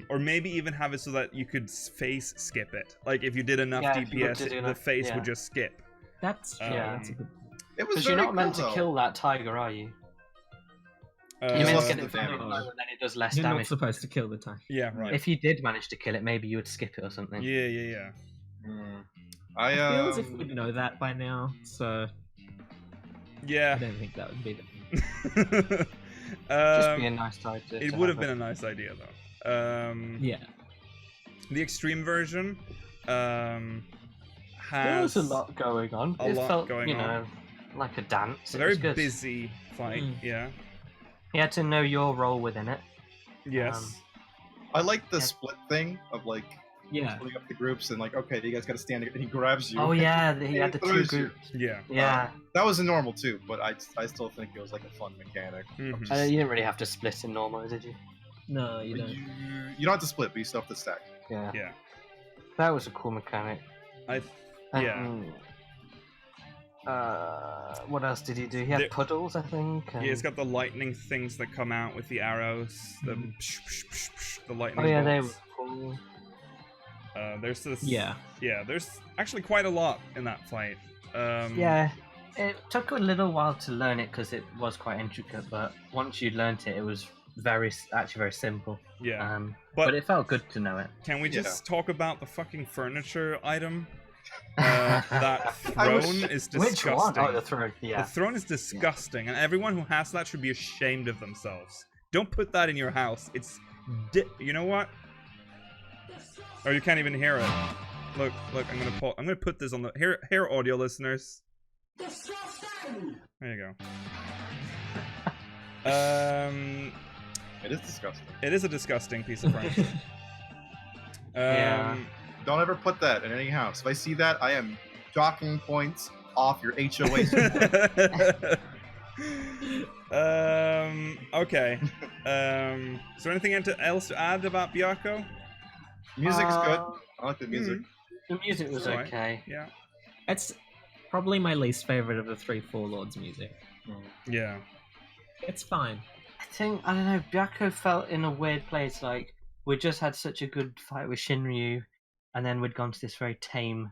Speaker 1: Or maybe even have it so that you could face skip it. Like if you did enough
Speaker 5: Yeah, if you were
Speaker 1: DPS,
Speaker 5: to do
Speaker 1: the
Speaker 5: enough-
Speaker 1: face
Speaker 5: yeah.
Speaker 1: would just skip.
Speaker 4: That's true.
Speaker 1: Yeah.
Speaker 4: That's a good.
Speaker 3: It was
Speaker 5: Because
Speaker 3: very
Speaker 5: you're not meant
Speaker 3: cool,
Speaker 5: to
Speaker 3: though.
Speaker 5: kill that tiger, are you?
Speaker 1: Uh,
Speaker 5: You're
Speaker 3: Just
Speaker 5: meant
Speaker 3: less
Speaker 5: to get
Speaker 3: of
Speaker 5: it
Speaker 3: the
Speaker 5: from
Speaker 3: damage.
Speaker 5: the low, and then it does less
Speaker 4: You're not
Speaker 5: damage.
Speaker 4: supposed to kill the time.
Speaker 1: yeah, right.
Speaker 5: If you did manage to kill it, maybe you would skip it or something.
Speaker 1: Yeah.
Speaker 3: I
Speaker 4: I feel as if we'd know that by now, so I
Speaker 1: Yeah.
Speaker 4: don't think that would be the.
Speaker 5: Just be a nice tiger.
Speaker 1: It would have been a nice idea though.
Speaker 4: Yeah.
Speaker 1: The extreme version
Speaker 5: There
Speaker 1: has
Speaker 5: was a lot going on.
Speaker 1: a
Speaker 5: It
Speaker 1: lot
Speaker 5: felt,
Speaker 1: going on.
Speaker 5: like a dance.
Speaker 1: It's a
Speaker 5: It
Speaker 1: very
Speaker 5: was good.
Speaker 1: busy fight.
Speaker 4: Mm.
Speaker 1: Yeah.
Speaker 5: You had to know your role within it.
Speaker 1: Yes.
Speaker 3: I like the
Speaker 5: Yeah.
Speaker 3: split thing of like
Speaker 4: Yeah.
Speaker 3: splitting up the groups and like, okay, you guys got to stand together. And he grabs you.
Speaker 5: Oh yeah, he had the two
Speaker 3: throws you.
Speaker 5: groups.
Speaker 1: Yeah.
Speaker 5: Yeah,
Speaker 3: That was a normal too, but I still think it was like a fun mechanic.
Speaker 1: Mhm.
Speaker 5: you didn't really have to split in normal, did you?
Speaker 4: No, you
Speaker 3: But
Speaker 4: don't.
Speaker 3: you don't have to split, but you still have to stack.
Speaker 5: Yeah,
Speaker 1: Yeah.
Speaker 5: that was a cool mechanic.
Speaker 1: Yeah.
Speaker 5: And, what else did he do? He had
Speaker 1: There-
Speaker 5: puddles, I think. And...
Speaker 1: Yeah, it's got the lightning things that come out with the arrows, the the lightning.
Speaker 5: Oh yeah, they were
Speaker 1: bolts.
Speaker 5: cool.
Speaker 1: There's this.
Speaker 4: Yeah.
Speaker 1: Yeah, there's actually quite a lot in that fight.
Speaker 5: Yeah, it took a little while to learn it because it was quite intricate, but once you learnt it, it was actually very simple.
Speaker 1: Yeah.
Speaker 5: But
Speaker 1: But
Speaker 5: it felt good to know it.
Speaker 1: can we
Speaker 3: Yeah.
Speaker 1: just talk about the fucking furniture item? That
Speaker 3: I was-
Speaker 1: throne is
Speaker 5: Which
Speaker 1: disgusting.
Speaker 5: one? Oh, the throne.
Speaker 1: The
Speaker 5: Yeah.
Speaker 1: throne is disgusting, and everyone who has that should be ashamed of themselves. Don't put that in your house. It's, you know what? Oh, you can't even hear it. Look, I'm gonna put this on the here, audio listeners. There you go.
Speaker 3: It is disgusting.
Speaker 1: It is a disgusting piece of furniture.
Speaker 5: Yeah.
Speaker 3: Don't ever put that in any house. If I see that, I am docking points off your HOA.
Speaker 1: Okay. Is there anything else to add about Byakko?
Speaker 3: Music's good. I like the music.
Speaker 5: The music was
Speaker 1: Alright.
Speaker 5: okay.
Speaker 1: Yeah.
Speaker 4: It's probably my least favorite of the 3 Lords music.
Speaker 1: Yeah.
Speaker 4: It's fine.
Speaker 5: I think, I don't know, Byakko felt in a weird place. Like, we just had such a good fight with Shinryu, and then we'd gone to this very tame,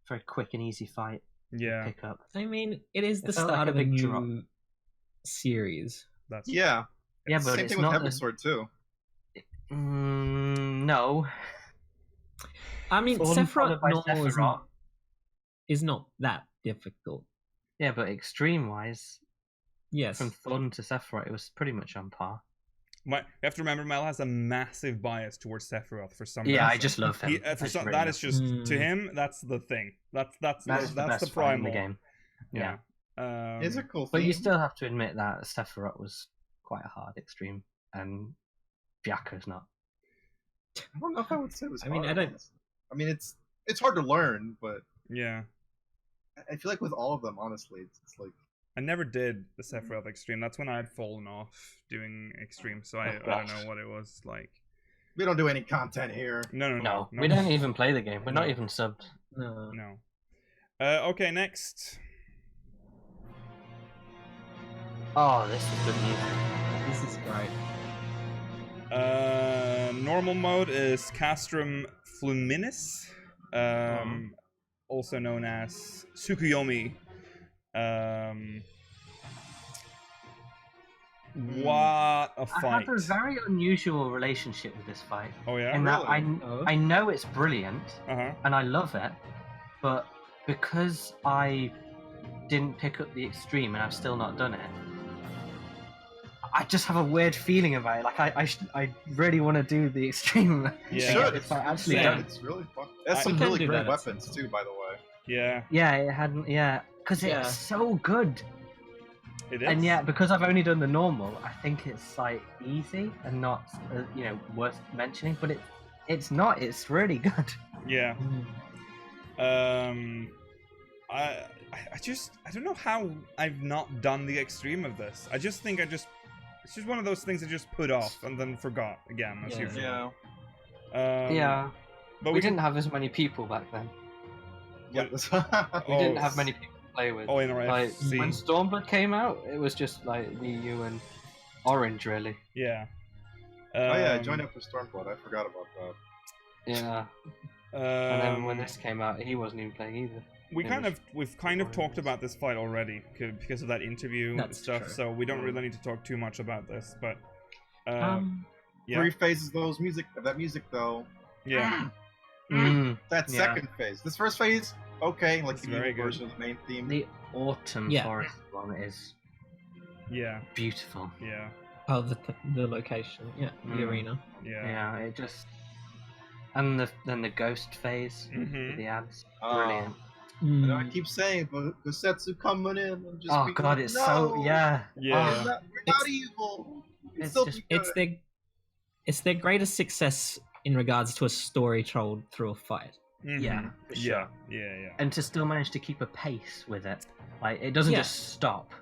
Speaker 5: very quick and easy fight
Speaker 1: Yeah.
Speaker 5: pick up.
Speaker 4: I mean, it is the
Speaker 5: It felt like
Speaker 4: start
Speaker 5: a
Speaker 4: of a
Speaker 5: big
Speaker 4: new
Speaker 5: drop.
Speaker 4: series.
Speaker 1: That's
Speaker 3: Yeah.
Speaker 5: Yeah, but
Speaker 3: Same
Speaker 5: it's
Speaker 3: thing with
Speaker 5: not.
Speaker 3: Heaven Sword too.
Speaker 5: No.
Speaker 4: I mean,
Speaker 5: Thorn
Speaker 4: Sephiroth
Speaker 5: followed by
Speaker 4: normal
Speaker 5: Sephiroth.
Speaker 4: is not that difficult.
Speaker 5: Yeah, but extreme wise,
Speaker 4: Yes.
Speaker 5: from Thorn to Sephiroth, it was pretty much on par.
Speaker 1: You have to remember, Mel has a massive bias towards Sephiroth for some reason.
Speaker 5: Yeah, I just love him.
Speaker 1: He, for
Speaker 5: That's
Speaker 1: some,
Speaker 5: really
Speaker 1: that
Speaker 5: nice.
Speaker 1: is just to
Speaker 4: Mm.
Speaker 1: him. That's the thing. That's
Speaker 5: the best
Speaker 1: the
Speaker 5: fight in
Speaker 1: primal
Speaker 5: the game. Yeah.
Speaker 3: It's a cool thing.
Speaker 5: But you still have to admit that Sephiroth was quite a hard extreme, and Byakko's not.
Speaker 3: I don't know if I would say it was
Speaker 4: I mean,
Speaker 3: hard.
Speaker 4: I don't-
Speaker 3: I mean, it's hard to learn, but
Speaker 1: Yeah.
Speaker 3: I feel like with all of them, honestly, it's like
Speaker 1: I never did the Sephiroth Extreme. That's when I had fallen off doing Extreme, so I don't know what it was like.
Speaker 3: We don't do any content here.
Speaker 1: No.
Speaker 5: We don't even play the game. We're not even subbed.
Speaker 1: No. Okay, next.
Speaker 5: Oh, this is good music.
Speaker 4: This is great.
Speaker 1: Normal mode is Castrum Fluminis, also known as Tsukuyomi. What a fight!
Speaker 5: I have a very unusual relationship with this fight.
Speaker 1: Oh yeah,
Speaker 5: in that I know it's brilliant, and I love it, but because I didn't pick up the Extreme and I've still not done it, I just have a weird feeling about it. Like I really want to do the Extreme.
Speaker 1: Yeah,
Speaker 3: it's really fun. That's some really great weapons too, by the way.
Speaker 1: Yeah.
Speaker 5: Yeah, it hadn't. Yeah, because it's so good.
Speaker 1: It is.
Speaker 5: And yet, because I've only done the normal, I think it's like easy and not, worth mentioning. But it's not. It's really good.
Speaker 1: Yeah. I don't know how I've not done the Extreme of this. I just think it's just one of those things I just put off and then forgot again, as usual.
Speaker 5: Yeah.
Speaker 1: But
Speaker 5: we didn't have as many people back then.
Speaker 3: Yeah.
Speaker 5: We didn't have many people to play with.
Speaker 1: Oh, in our
Speaker 5: like,
Speaker 1: FC.
Speaker 5: when Stormblood came out, it was just like me, you, and Orange, really.
Speaker 1: Yeah.
Speaker 3: I joined up for Stormblood. I forgot about that.
Speaker 5: Yeah. And then when this came out, he wasn't even playing either.
Speaker 1: We've kind of talked about this fight already because of that interview stuff. True. So we don't really need to talk too much about this. But yeah.
Speaker 3: 3 phases that music though.
Speaker 1: Yeah.
Speaker 3: That second phase. This first phase, okay, like
Speaker 1: it's
Speaker 3: the
Speaker 1: very
Speaker 3: version of the main theme.
Speaker 5: The Autumn Forest one is beautiful.
Speaker 1: Yeah.
Speaker 4: Oh, the location. Yeah, the arena.
Speaker 1: Yeah.
Speaker 5: Yeah, it just then the ghost phase with the ads. Brilliant.
Speaker 3: And I keep saying, but Setsu coming in and just
Speaker 5: oh god, it's so
Speaker 3: we're not evil.
Speaker 4: It's their greatest success in regards to a story told through a fight.
Speaker 5: Yeah, for sure.
Speaker 1: Yeah.
Speaker 5: And to still manage to keep a pace with it, like it doesn't just stop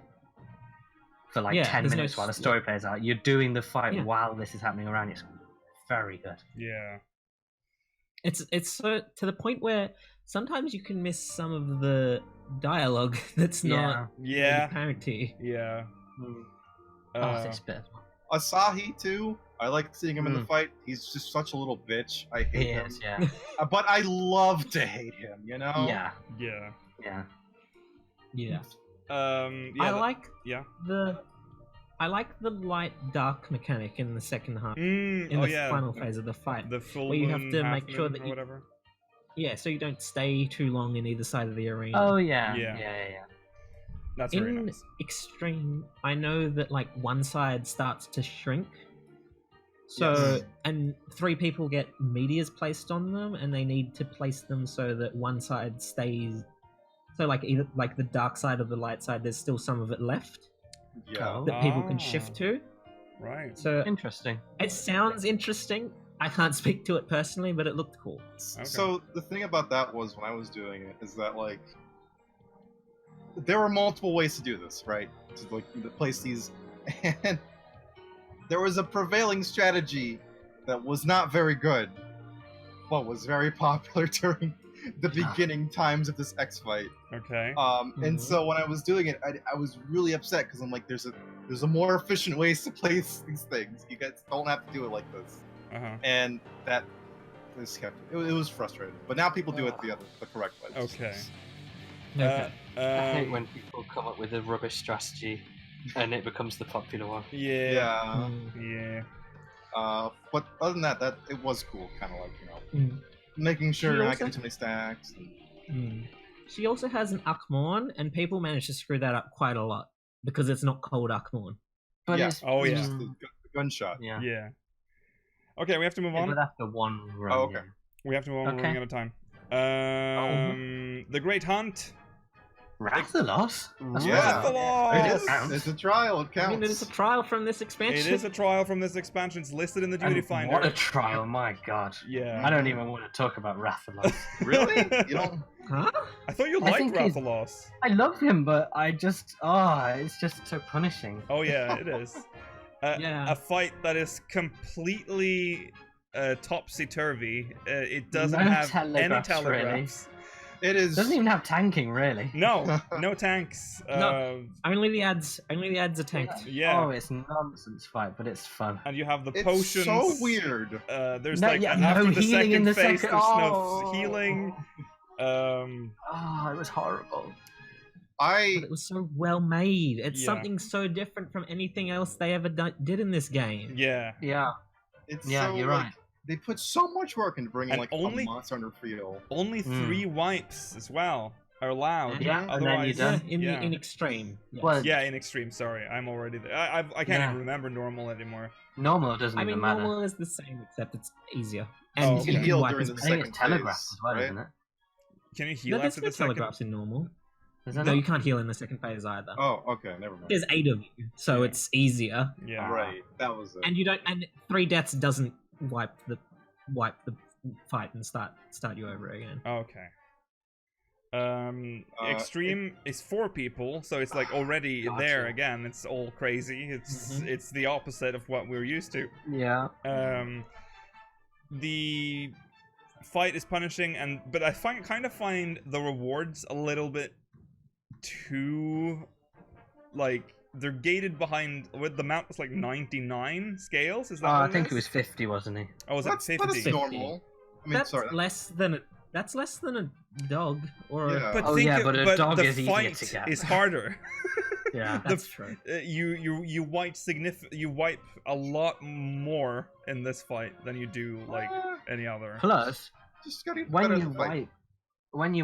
Speaker 5: for like 10 minutes while the story plays out. You're doing the fight while this is happening around. It's very good.
Speaker 1: Yeah.
Speaker 4: It's so to the point where sometimes you can miss some of the dialogue that's not parody.
Speaker 1: Yeah.
Speaker 5: This bit.
Speaker 3: Asahi too. I like seeing him in the fight. He's just such a little bitch. I hate him. But I love to hate him. You know.
Speaker 5: Yeah.
Speaker 4: I like the light dark mechanic in the second half. In the final phase of the fight.
Speaker 1: The full
Speaker 4: where you have
Speaker 1: moon,
Speaker 4: to
Speaker 1: half
Speaker 4: make sure
Speaker 1: moon,
Speaker 4: that
Speaker 1: or whatever.
Speaker 4: Yeah, so you don't stay too long in either side of the arena.
Speaker 5: Oh yeah.
Speaker 1: That's
Speaker 4: in
Speaker 1: very nice.
Speaker 4: Extreme, I know that like one side starts to shrink. So and 3 people get meteors placed on them, and they need to place them so that one side stays. So like either like the dark side or the light side, there's still some of it left.
Speaker 3: Yeah.
Speaker 4: That people can shift to.
Speaker 1: Right.
Speaker 4: So
Speaker 5: interesting.
Speaker 4: It sounds interesting. I can't speak to it personally, but it looked cool.
Speaker 1: Okay.
Speaker 3: So the thing about that was when I was doing it is that like there were multiple ways to do this, right? To like place these, and there was a prevailing strategy that was not very good, but was very popular during the beginning times of this X fight.
Speaker 1: Okay.
Speaker 3: And so when I was doing it, I was really upset because I'm like, there's a more efficient ways to place these things. You guys don't have to do it like this. And that was kept. It was frustrating. But now people do it the correct way.
Speaker 1: Okay.
Speaker 5: I hate when people come up with a rubbish strategy and it becomes the popular one.
Speaker 1: Yeah.
Speaker 3: But other than that it was cool. Kind of like making sure you're not getting too many stacks.
Speaker 4: She also has an Akmon, and people manage to screw that up quite a lot because it's not called Akmon.
Speaker 5: But it's
Speaker 3: just the gunshot.
Speaker 1: Yeah. Okay, we have to move on.
Speaker 5: But that's the one run.
Speaker 3: Oh, okay.
Speaker 1: We have to move on. We're running out of time. The Great Hunt.
Speaker 5: Rathalos?
Speaker 1: Rathalos!
Speaker 3: It's a trial. It counts.
Speaker 4: I mean, it is a trial from this expansion.
Speaker 1: It is a trial from this expansion. It's listed in the duty finder.
Speaker 5: What a trial, my god.
Speaker 1: Yeah.
Speaker 5: I don't even want to talk about Rathalos.
Speaker 3: Really? You don't?
Speaker 4: Huh?
Speaker 1: I thought you
Speaker 5: I
Speaker 1: liked
Speaker 5: think he's-
Speaker 1: Rathalos.
Speaker 5: I love him, but I just it's just so punishing.
Speaker 1: Oh yeah, it is.
Speaker 4: Yeah.
Speaker 1: A fight that is completely topsy-turvy. It doesn't
Speaker 5: No
Speaker 1: have any
Speaker 5: telegraphs, really.
Speaker 1: telegraphs.
Speaker 3: It is.
Speaker 5: Doesn't even have tanking, really.
Speaker 1: No, no tanks.
Speaker 4: No. Only the ads are tanked.
Speaker 1: Yeah.
Speaker 5: Oh, it's nonsense fight, but it's fun.
Speaker 1: And you have the
Speaker 3: It's
Speaker 1: potions.
Speaker 3: so weird.
Speaker 1: There's
Speaker 5: No,
Speaker 1: like
Speaker 5: yeah,
Speaker 1: after
Speaker 5: no
Speaker 1: the
Speaker 5: healing
Speaker 1: second
Speaker 5: in the
Speaker 1: phase,
Speaker 5: second-
Speaker 1: there's no
Speaker 5: oh.
Speaker 1: healing.
Speaker 5: Oh, it was horrible.
Speaker 4: But it was so well made. It's
Speaker 1: Yeah.
Speaker 4: something so different from anything else they ever did in this game.
Speaker 1: Yeah.
Speaker 5: Yeah.
Speaker 3: It's
Speaker 5: Yeah,
Speaker 3: so,
Speaker 5: you're
Speaker 3: like,
Speaker 5: right.
Speaker 3: They put so much work into bringing
Speaker 1: And
Speaker 3: like
Speaker 1: only-
Speaker 3: a Monster Hunter feel.
Speaker 1: Only 3 wipes as well are allowed.
Speaker 5: Yeah, and then you're
Speaker 1: Otherwise,
Speaker 5: done.
Speaker 4: In extreme. Yes.
Speaker 5: Well,
Speaker 1: yeah, in extreme. Sorry, I'm already there. I can't
Speaker 5: Yeah.
Speaker 1: even remember normal anymore.
Speaker 5: normal doesn't
Speaker 4: I
Speaker 5: even
Speaker 4: mean,
Speaker 5: matter.
Speaker 4: normal is the same, except it's easier.
Speaker 1: Oh,
Speaker 4: And
Speaker 1: okay.
Speaker 3: You can heal
Speaker 4: wipe
Speaker 3: during
Speaker 4: as
Speaker 3: the
Speaker 5: I
Speaker 4: well.
Speaker 5: think
Speaker 3: second
Speaker 5: it's telegraph
Speaker 3: phase,
Speaker 5: as well,
Speaker 3: right?
Speaker 5: isn't it?
Speaker 1: Can you
Speaker 4: No,
Speaker 1: heal
Speaker 4: there's
Speaker 1: after
Speaker 4: no
Speaker 1: the second?
Speaker 4: telegraphs in normal.
Speaker 5: Is there
Speaker 4: No,
Speaker 5: not?
Speaker 4: you can't heal in the second phase either.
Speaker 3: Oh, okay, never mind.
Speaker 4: There's 8 of you, so
Speaker 1: Yeah.
Speaker 4: it's easier.
Speaker 1: Yeah.
Speaker 3: Right, that was it.
Speaker 4: And you don't. And 3 deaths doesn't wipe the fight and start you over again.
Speaker 1: Okay. Extreme is 4 people, so it's like already
Speaker 5: Gotcha.
Speaker 1: there again. It's all crazy. It's the opposite of what we're used to.
Speaker 5: Yeah.
Speaker 1: The fight is punishing, but I kind of find the rewards a little bit too like they're gated behind. With the mount was like 99 scales. Is that?
Speaker 5: I
Speaker 1: what
Speaker 5: think
Speaker 1: is?
Speaker 5: it was 50, wasn't he?
Speaker 1: Oh, was it
Speaker 3: that's
Speaker 1: 50?
Speaker 3: normal. I mean,
Speaker 4: That's
Speaker 3: sorry.
Speaker 4: less than a dog or.
Speaker 3: Yeah.
Speaker 1: But
Speaker 5: Oh,
Speaker 1: think
Speaker 5: yeah,
Speaker 1: it-
Speaker 5: but a dog
Speaker 1: the
Speaker 5: is easier
Speaker 1: fight
Speaker 5: to get.
Speaker 1: is harder.
Speaker 5: Yeah.
Speaker 4: That's true.
Speaker 1: You wipe a lot more in this fight than you do like any other.
Speaker 5: Plus,
Speaker 3: Just gotta get
Speaker 5: when
Speaker 3: better
Speaker 5: you
Speaker 3: at the fight.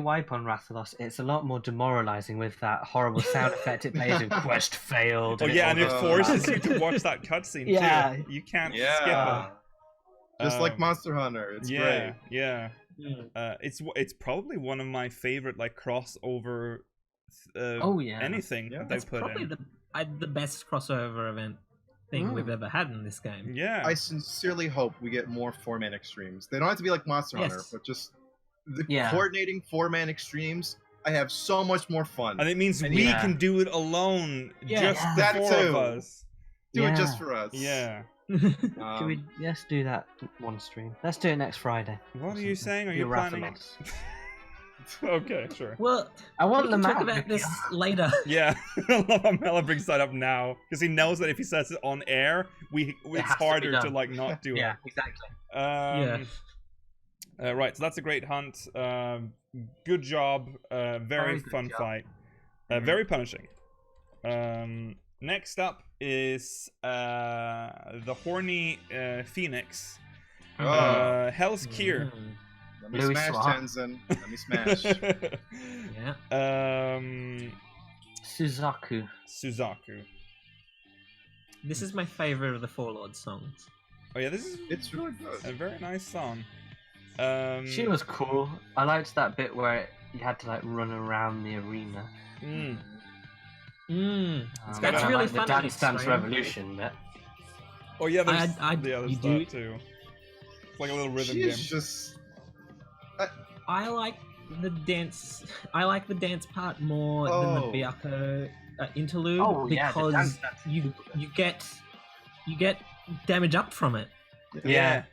Speaker 5: wipe on Rathalos, it's a lot more demoralizing with that horrible sound effect it plays in Quest failed.
Speaker 1: Oh
Speaker 5: and
Speaker 1: yeah, and it
Speaker 5: all
Speaker 1: forces
Speaker 5: that.
Speaker 1: you to watch that cutscene
Speaker 5: Yeah.
Speaker 1: too. You can't
Speaker 3: Yeah.
Speaker 1: skip it.
Speaker 3: Just like
Speaker 1: Um,
Speaker 3: Monster Hunter, it's
Speaker 1: yeah,
Speaker 3: great.
Speaker 1: yeah.
Speaker 4: Mm.
Speaker 1: It's probably one of my favorite like crossover.
Speaker 5: Oh, yeah.
Speaker 1: Anything
Speaker 3: Yeah.
Speaker 1: that they
Speaker 4: That's
Speaker 1: put
Speaker 4: probably
Speaker 1: in.
Speaker 4: the best crossover event thing we've ever had in this game.
Speaker 1: Yeah.
Speaker 3: I sincerely hope we get more 4-man extremes. They don't have to be like Monster Hunter,
Speaker 4: Yes.
Speaker 3: but just the
Speaker 5: Yeah.
Speaker 3: coordinating 4-man extremes. I have so much more fun.
Speaker 1: And it means
Speaker 3: And
Speaker 1: we
Speaker 5: yeah.
Speaker 1: can do it alone.
Speaker 4: Yeah.
Speaker 1: Just
Speaker 5: Yeah.
Speaker 1: the
Speaker 3: That
Speaker 1: 4 of
Speaker 3: too.
Speaker 1: us.
Speaker 3: Do it
Speaker 5: Yeah.
Speaker 3: just for us.
Speaker 1: Yeah.
Speaker 5: Can we let's do that one stream? Let's do it next Friday.
Speaker 1: What are you saying? Are
Speaker 5: Do
Speaker 1: you planning?
Speaker 5: Rathalos.
Speaker 1: Okay, sure.
Speaker 4: Well,
Speaker 5: I want
Speaker 4: we
Speaker 5: the
Speaker 4: can talk
Speaker 5: map.
Speaker 4: about this later.
Speaker 1: Yeah, I love how Mela brings that up now because he knows that if he says it on air, it's
Speaker 5: has to be
Speaker 1: harder to
Speaker 5: done.
Speaker 1: like not do
Speaker 5: Yeah, exactly.
Speaker 1: it. Right, so that's a great hunt. Good job. Very
Speaker 5: Very good
Speaker 1: fun
Speaker 5: job.
Speaker 1: fight. Very punishing. Next up is the horny Phoenix.
Speaker 3: Oh.
Speaker 1: Hell's Kier.
Speaker 4: Mm.
Speaker 3: Let me
Speaker 5: Louis
Speaker 3: smash,
Speaker 5: Suarez.
Speaker 3: Tenzin. Let me smash.
Speaker 4: Yeah.
Speaker 5: Suzaku.
Speaker 1: Suzaku.
Speaker 4: This is my favorite of the Four Lords songs.
Speaker 1: Oh yeah, this is
Speaker 3: It's really good.
Speaker 1: a very nice song.
Speaker 5: She was cool. I liked that bit where you had to like run around the arena.
Speaker 1: Mm.
Speaker 4: That's
Speaker 5: and I
Speaker 4: really
Speaker 5: liked the
Speaker 4: fun.
Speaker 5: Dance Dance Revolution bit.
Speaker 1: Oh yeah, there's
Speaker 4: I-
Speaker 1: the other
Speaker 4: you
Speaker 1: stuff
Speaker 4: do-
Speaker 1: too. It's like a little rhythm
Speaker 3: She's
Speaker 1: game.
Speaker 3: just.
Speaker 4: I like the dance. I like the dance part more than
Speaker 3: Oh.
Speaker 4: the Byakko interlude
Speaker 5: Oh, yeah, the
Speaker 4: because
Speaker 5: Dance Dance
Speaker 4: you get damage up from it.
Speaker 5: Yeah.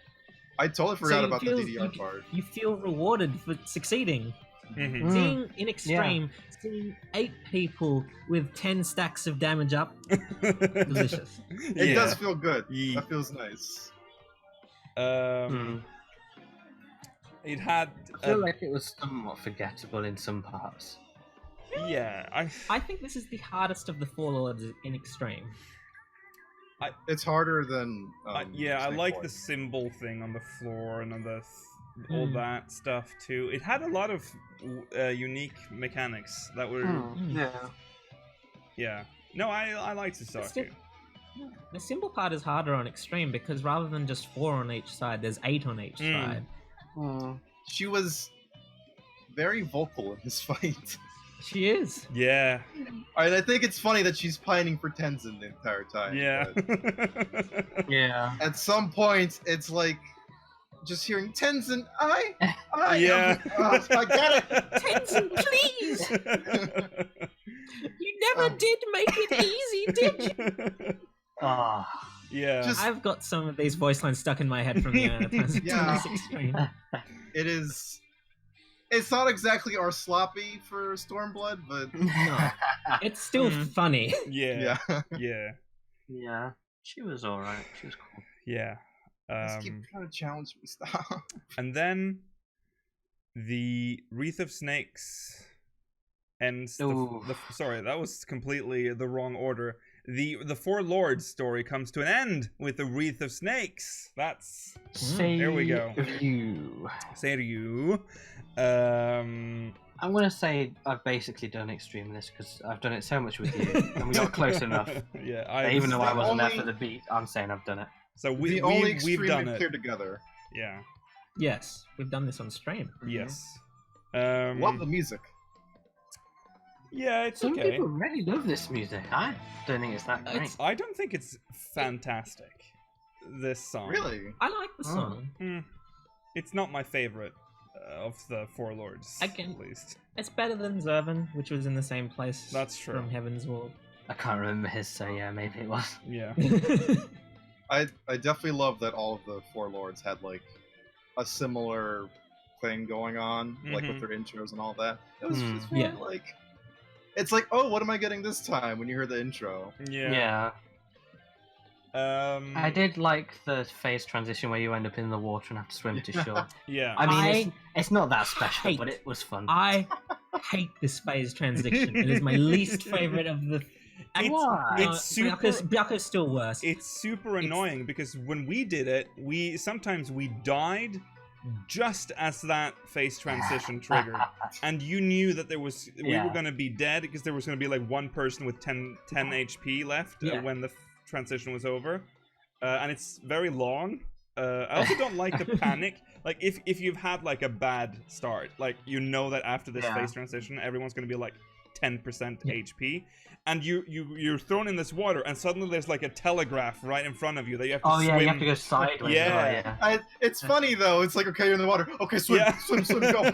Speaker 3: I totally forgot
Speaker 4: you
Speaker 3: about the
Speaker 4: feel-
Speaker 3: DDR part.
Speaker 4: You feel rewarded for succeeding.
Speaker 1: Mhm.
Speaker 5: Mm.
Speaker 4: Seeing in extreme, seeing 8 people with 10 stacks of damage up, delicious.
Speaker 3: It
Speaker 1: Yeah.
Speaker 3: does feel good.
Speaker 1: Ye-
Speaker 3: That feels nice.
Speaker 5: Mm.
Speaker 1: It had.
Speaker 5: I feel like it was somewhat forgettable in some parts.
Speaker 1: Yeah,
Speaker 4: I think this is the hardest of the Four Lords in extreme.
Speaker 3: It's harder than.
Speaker 1: yeah, I
Speaker 3: Snake
Speaker 1: like
Speaker 3: Boy.
Speaker 1: the symbol thing on the floor and on the all
Speaker 4: Mm.
Speaker 1: that stuff too. It had a lot of unique mechanics that were.
Speaker 5: Yeah.
Speaker 1: Yeah. No, I like Suzaku.
Speaker 4: Still- The symbol part is harder on extreme because rather than just 4 on each side, there's 8 on each
Speaker 1: Mm.
Speaker 4: side.
Speaker 3: She was very vocal in this fight.
Speaker 4: She is.
Speaker 1: Yeah.
Speaker 3: And I think it's funny that she's pining for Tenzin the entire time.
Speaker 1: Yeah.
Speaker 3: but
Speaker 5: Yeah.
Speaker 3: At some point, it's like just hearing Tenzin, I
Speaker 1: I
Speaker 3: got it.
Speaker 4: Tenzin, please! You never did make it easy, did you?
Speaker 5: Ah.
Speaker 1: Yeah.
Speaker 4: I've got some of these voice lines stuck in my head from the
Speaker 3: Yeah.
Speaker 4: extreme.
Speaker 3: It is. It's not exactly our sloppy for Stormblood, but
Speaker 4: No, it's still funny.
Speaker 1: Yeah.
Speaker 3: yeah.
Speaker 1: Yeah.
Speaker 5: Yeah, she was alright. She was cool.
Speaker 1: Yeah.
Speaker 3: Just keep trying to challenge me. Stop.
Speaker 1: And then the Wreath of Snakes ends. Sorry, that was completely the wrong order. The Four Lords story comes to an end with the Wreath of Snakes. That's there we go. Seiryu.
Speaker 5: I'm gonna say I've basically done extreme in this because I've done it so much with you, and we got close enough.
Speaker 1: Yeah,
Speaker 5: even though I wasn't there for the beat, I'm saying I've done it.
Speaker 1: So
Speaker 3: we've done it. Clear together.
Speaker 1: Yeah.
Speaker 4: Yes, we've done this on stream.
Speaker 1: Yes.
Speaker 3: Love the music.
Speaker 1: Yeah, it's
Speaker 5: Some
Speaker 1: okay.
Speaker 5: people really love this music. I don't think it's that great.
Speaker 1: I don't think it's fantastic. This song.
Speaker 3: Really?
Speaker 4: I like the song.
Speaker 1: It's not my favorite of the Four Lords. At least
Speaker 4: it's better than Zervan, which was in the same place.
Speaker 1: That's true.
Speaker 4: From Heaven's Wall.
Speaker 5: I can't remember his, so yeah, maybe it was.
Speaker 1: Yeah.
Speaker 3: I definitely love that all of the Four Lords had like a similar thing going on, like with their intros and all that. It was just really, like, it's like, oh, what am I getting this time when you hear the intro?
Speaker 5: Yeah. I did like the phase transition where you end up in the water and have to swim to shore.
Speaker 1: Yeah.
Speaker 5: I mean, it's not that special, but it was fun.
Speaker 4: I hate this phase transition. It is my least favorite of the.
Speaker 1: It's super.
Speaker 4: Byakko's still worse.
Speaker 1: It's super annoying because when we did it, sometimes we died just as that phase transition triggered, and you knew that we were going to be dead because there was going to be like one person with 10 HP left when the transition was over, and it's very long. I also don't like the panic. Like if you've had like a bad start, like you know that after this phase transition, everyone's going to be like 10% HP. And you're thrown in this water, and suddenly there's like a telegraph right in front of you that you have to swim.
Speaker 5: You have to go sideways.
Speaker 1: Yeah.
Speaker 3: It's funny though. It's like, okay, you're in the water. Okay, swim, swim, go.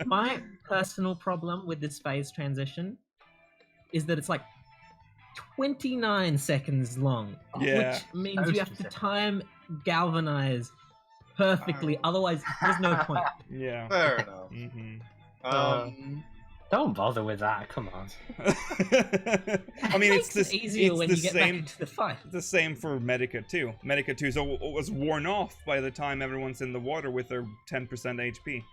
Speaker 4: My personal problem with this phase transition is that it's like 29 seconds long, which means you have to time galvanize perfectly. Otherwise, there's no point.
Speaker 1: Yeah.
Speaker 3: Fair enough.
Speaker 5: Don't bother with that. Come on.
Speaker 1: I mean, it's this.
Speaker 4: Easier when you get back into the fight.
Speaker 1: The same for Medica 2. Medica 2 was worn off by the time everyone's in the water with their 10% HP.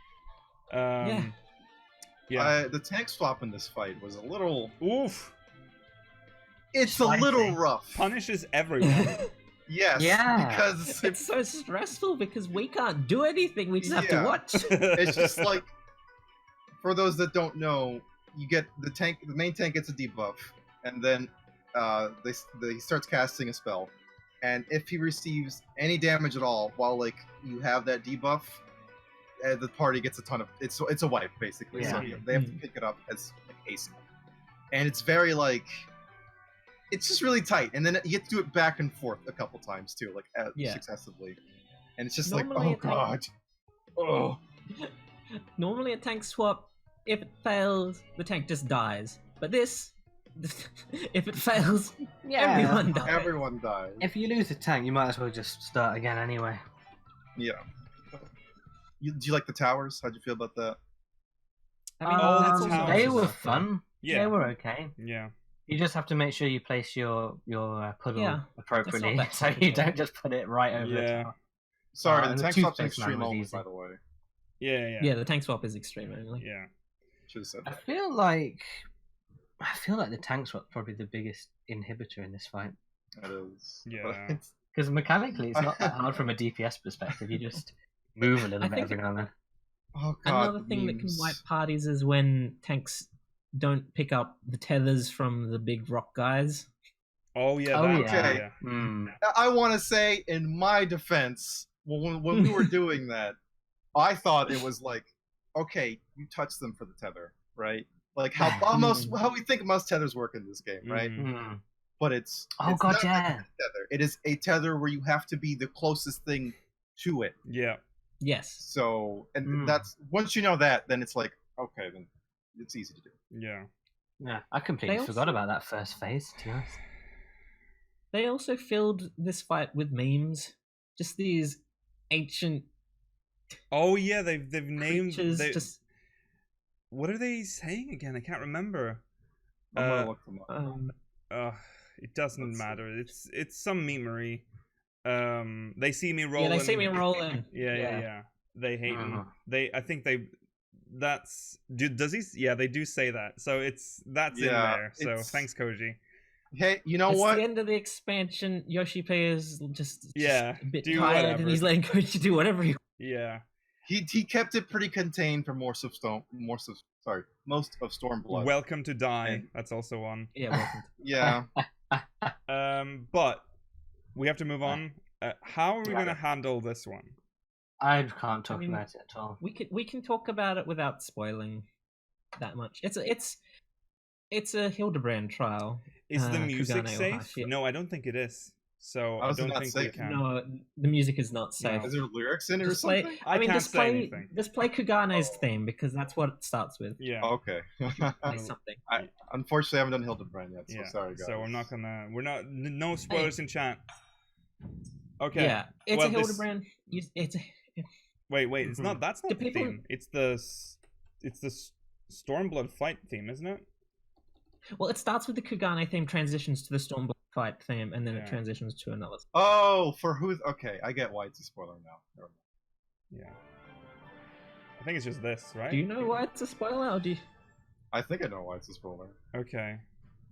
Speaker 3: The tank swap in this fight was a little.
Speaker 1: Oof.
Speaker 3: It's a little rough.
Speaker 1: Punishes everyone.
Speaker 3: Yes.
Speaker 5: Yeah.
Speaker 3: Because
Speaker 4: it's so stressful because we can't do anything. We just have to watch.
Speaker 3: It's just like. For those that don't know, you get the main tank gets a debuff, and then he starts casting a spell, and if he receives any damage at all while like you have that debuff, the party gets a ton of it's a wipe basically. So they have to pick it up as like haste, and it's very like it's just really tight, and then you get to do it back and forth a couple times too, like successively, and it's just
Speaker 4: Normally
Speaker 3: like, oh god, oh.
Speaker 4: Normally a tank swap, if it fails, the tank just dies. But this, if it fails, everyone dies.
Speaker 3: Everyone dies.
Speaker 5: If you lose a tank, you might as well just start again anyway.
Speaker 3: Yeah. Do you like the towers? How'd you feel about that?
Speaker 4: I mean,
Speaker 1: the towers
Speaker 5: they were fun.
Speaker 1: Yeah.
Speaker 5: They were okay.
Speaker 1: Yeah.
Speaker 5: You just have to make sure you place your puddle appropriately,
Speaker 4: that's
Speaker 5: so you don't just put it right over the top.
Speaker 3: Sorry, the
Speaker 5: the
Speaker 3: tank
Speaker 5: two
Speaker 3: swap's
Speaker 5: stakes
Speaker 3: extreme
Speaker 5: was
Speaker 3: only,
Speaker 5: easy.
Speaker 3: by the way.
Speaker 1: Yeah,
Speaker 4: the tank swap is extreme only.
Speaker 1: Yeah.
Speaker 3: Should have said
Speaker 5: I
Speaker 3: that.
Speaker 5: feel like the tank swap's probably the biggest inhibitor in this fight.
Speaker 3: It is.
Speaker 1: Yeah.
Speaker 5: Because mechanically, it's not that hard from a DPS perspective. You just move a little bit every now and then.
Speaker 3: Oh god.
Speaker 4: Another thing that can wipe parties is when tanks don't pick up the tethers from the big rock guys.
Speaker 1: Oh yeah.
Speaker 3: Okay.
Speaker 5: Mm.
Speaker 3: I want to say, in my defense, when we were doing that, I thought it was like, okay, you touch them for the tether, right? Like how we think most tethers work in this game, right?
Speaker 5: Mm.
Speaker 3: But it's
Speaker 5: not a tether.
Speaker 3: It is a tether where you have to be the closest thing to it.
Speaker 1: Yeah.
Speaker 4: Yes.
Speaker 3: So, and that's once you know that, then it's like, okay, then it's easy to do.
Speaker 1: Yeah.
Speaker 5: Yeah, I completely forgot about that first phase, to be honest.
Speaker 4: They also filled this fight with memes. Just these ancient.
Speaker 1: Oh yeah, they've named.
Speaker 4: Just...
Speaker 1: What are they saying again? I can't remember.
Speaker 3: I'm gonna look them up.
Speaker 1: It doesn't matter. It's some memery. They see me rolling.
Speaker 4: Yeah, they see me rolling.
Speaker 1: Yeah. They hate me. I think they. That's. Does he? Yeah, they do say that. So that's in there. So thanks, Koji.
Speaker 3: Hey, you know
Speaker 4: it's
Speaker 3: what?
Speaker 4: At the end of the expansion, Yoshi P is just
Speaker 1: a
Speaker 4: bit
Speaker 1: do
Speaker 4: tired,
Speaker 1: whatever.
Speaker 4: and he's letting Koji do whatever he.
Speaker 1: Yeah.
Speaker 3: He kept it pretty contained for most of Stormblood.
Speaker 1: Welcome to Die. That's also one.
Speaker 4: Yeah. Welcome
Speaker 3: Yeah.
Speaker 1: But we have to move on. How are we going to handle this one?
Speaker 5: I can't talk about it at all.
Speaker 4: We can talk about it without spoiling that much. It's a Hildebrand trial.
Speaker 1: Is the music
Speaker 4: Kugane
Speaker 1: safe?
Speaker 4: Ohashi.
Speaker 1: No, I don't think it is. So I don't think we can.
Speaker 4: No, the music is not safe.
Speaker 3: Is there lyrics in it or something?
Speaker 4: Just play Kugane's theme because that's what it starts with.
Speaker 1: Yeah.
Speaker 3: Okay.
Speaker 4: Play something.
Speaker 3: I unfortunately haven't done Hildebrand yet, so sorry guys.
Speaker 1: So no spoilers in chat. Okay.
Speaker 4: Yeah, it's a Hildebrand.
Speaker 1: Wait, it's not. That's not the theme. It's the Stormblood fight theme, isn't it?
Speaker 4: Well, it starts with the Kugane theme, transitions to the Stormblood fight theme, and then it transitions to another.
Speaker 3: Oh, for who's okay? I get why it's a spoiler now.
Speaker 1: Yeah. I think it's just this, right?
Speaker 4: Do you know why it's a spoiler, or do you?
Speaker 3: I think I know why it's a spoiler.
Speaker 1: Okay.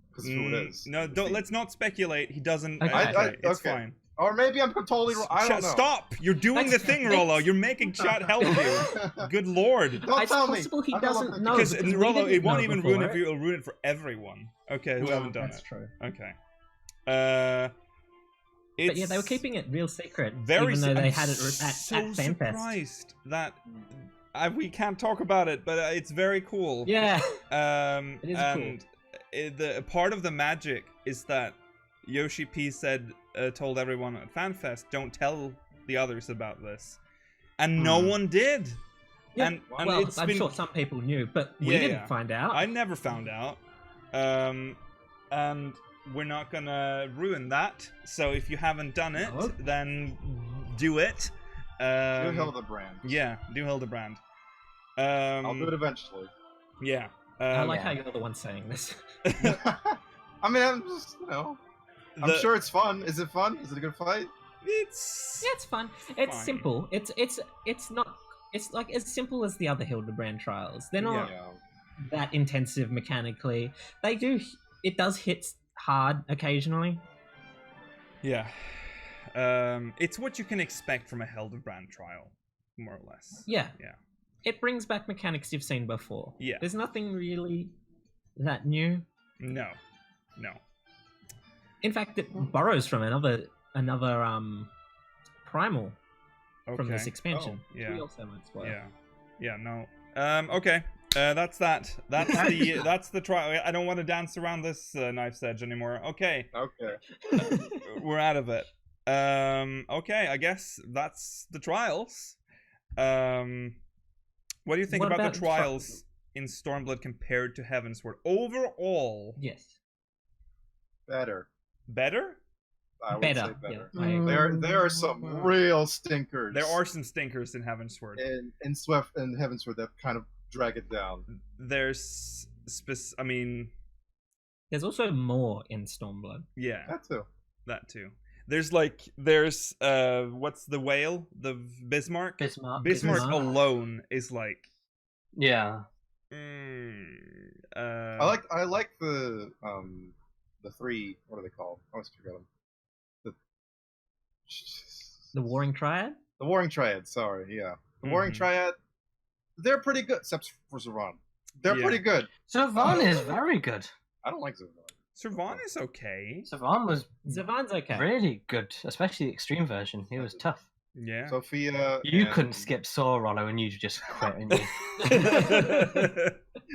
Speaker 3: Because who it is.
Speaker 1: No, let's not speculate. He doesn't.
Speaker 4: Okay.
Speaker 1: It's fine.
Speaker 3: Or maybe I'm totally wrong. I don't know. Stop!
Speaker 1: You're doing the thing, Rollo. You're making chat help you. Good lord.
Speaker 3: Don't tell me.
Speaker 4: It's possible he doesn't know.
Speaker 1: Because Rollo, it won't even ruin it for you. It'll ruin it for everyone. Okay, who haven't done it.
Speaker 4: That's true.
Speaker 1: Okay.
Speaker 4: But yeah, they were keeping it real secret, even though they had it at FanFest.
Speaker 1: Surprised that we can't talk about it, but it's very cool.
Speaker 4: Yeah.
Speaker 1: It is cool. The part of the magic is that Yoshi P told everyone at FanFest, don't tell the others about this, and no one did.
Speaker 4: Yeah.
Speaker 1: And
Speaker 4: well, I'm sure some people knew, but we didn't find out.
Speaker 1: I never found out. And we're not gonna ruin that. So if you haven't done it, then do it.
Speaker 3: Do Hildebrand.
Speaker 1: Yeah, do Hildebrand.
Speaker 3: I'll do it eventually.
Speaker 1: Yeah.
Speaker 4: I like how you're the one saying this.
Speaker 3: I mean, I'm just, I'm sure it's fun. Is it fun? Is it a good fight?
Speaker 4: It's fun. It's simple. It's not. It's like as simple as the other Hildebrand trials. They're not that intensive mechanically. It does hit hard occasionally.
Speaker 1: Yeah. It's what you can expect from a Hildebrand trial, more or less.
Speaker 4: Yeah.
Speaker 1: Yeah.
Speaker 4: It brings back mechanics you've seen before.
Speaker 1: Yeah.
Speaker 4: There's nothing really that new.
Speaker 1: No.
Speaker 4: In fact, it borrows from another primal from this expansion.
Speaker 1: Oh, yeah.
Speaker 4: We also might spoil.
Speaker 1: Yeah. No. Okay. That's that. That's the trial. I don't want to dance around this knife's edge anymore. Okay. We're out of it. Okay. I guess that's the trials. What do you think about the trials in Stormblood compared to Heavensward overall?
Speaker 4: Yes.
Speaker 3: Better? I would say better.
Speaker 4: Yeah,
Speaker 3: there are some real stinkers.
Speaker 1: There are some stinkers in Heavensward.
Speaker 3: In Heavensward that kind of drag it down.
Speaker 1: There's
Speaker 4: there's also more in Stormblood.
Speaker 1: Yeah.
Speaker 3: That too.
Speaker 1: There's what's the whale? The Bismarck?
Speaker 5: Bismarck
Speaker 1: alone is like.
Speaker 5: Yeah.
Speaker 3: I like the three. What are they called? I always forget them.
Speaker 4: The Warring Triad.
Speaker 3: The Warring Triad. Sorry, yeah. The Warring Triad. They're pretty good, except for Zervan. They're pretty good.
Speaker 5: Zervan is very good.
Speaker 3: I don't like Zervan.
Speaker 1: Zervan is okay.
Speaker 4: Zervan's okay.
Speaker 5: Really good, especially the extreme version. He was tough.
Speaker 1: Yeah.
Speaker 3: Sophia.
Speaker 5: You couldn't skip Saw Rollo and you just quit, and you.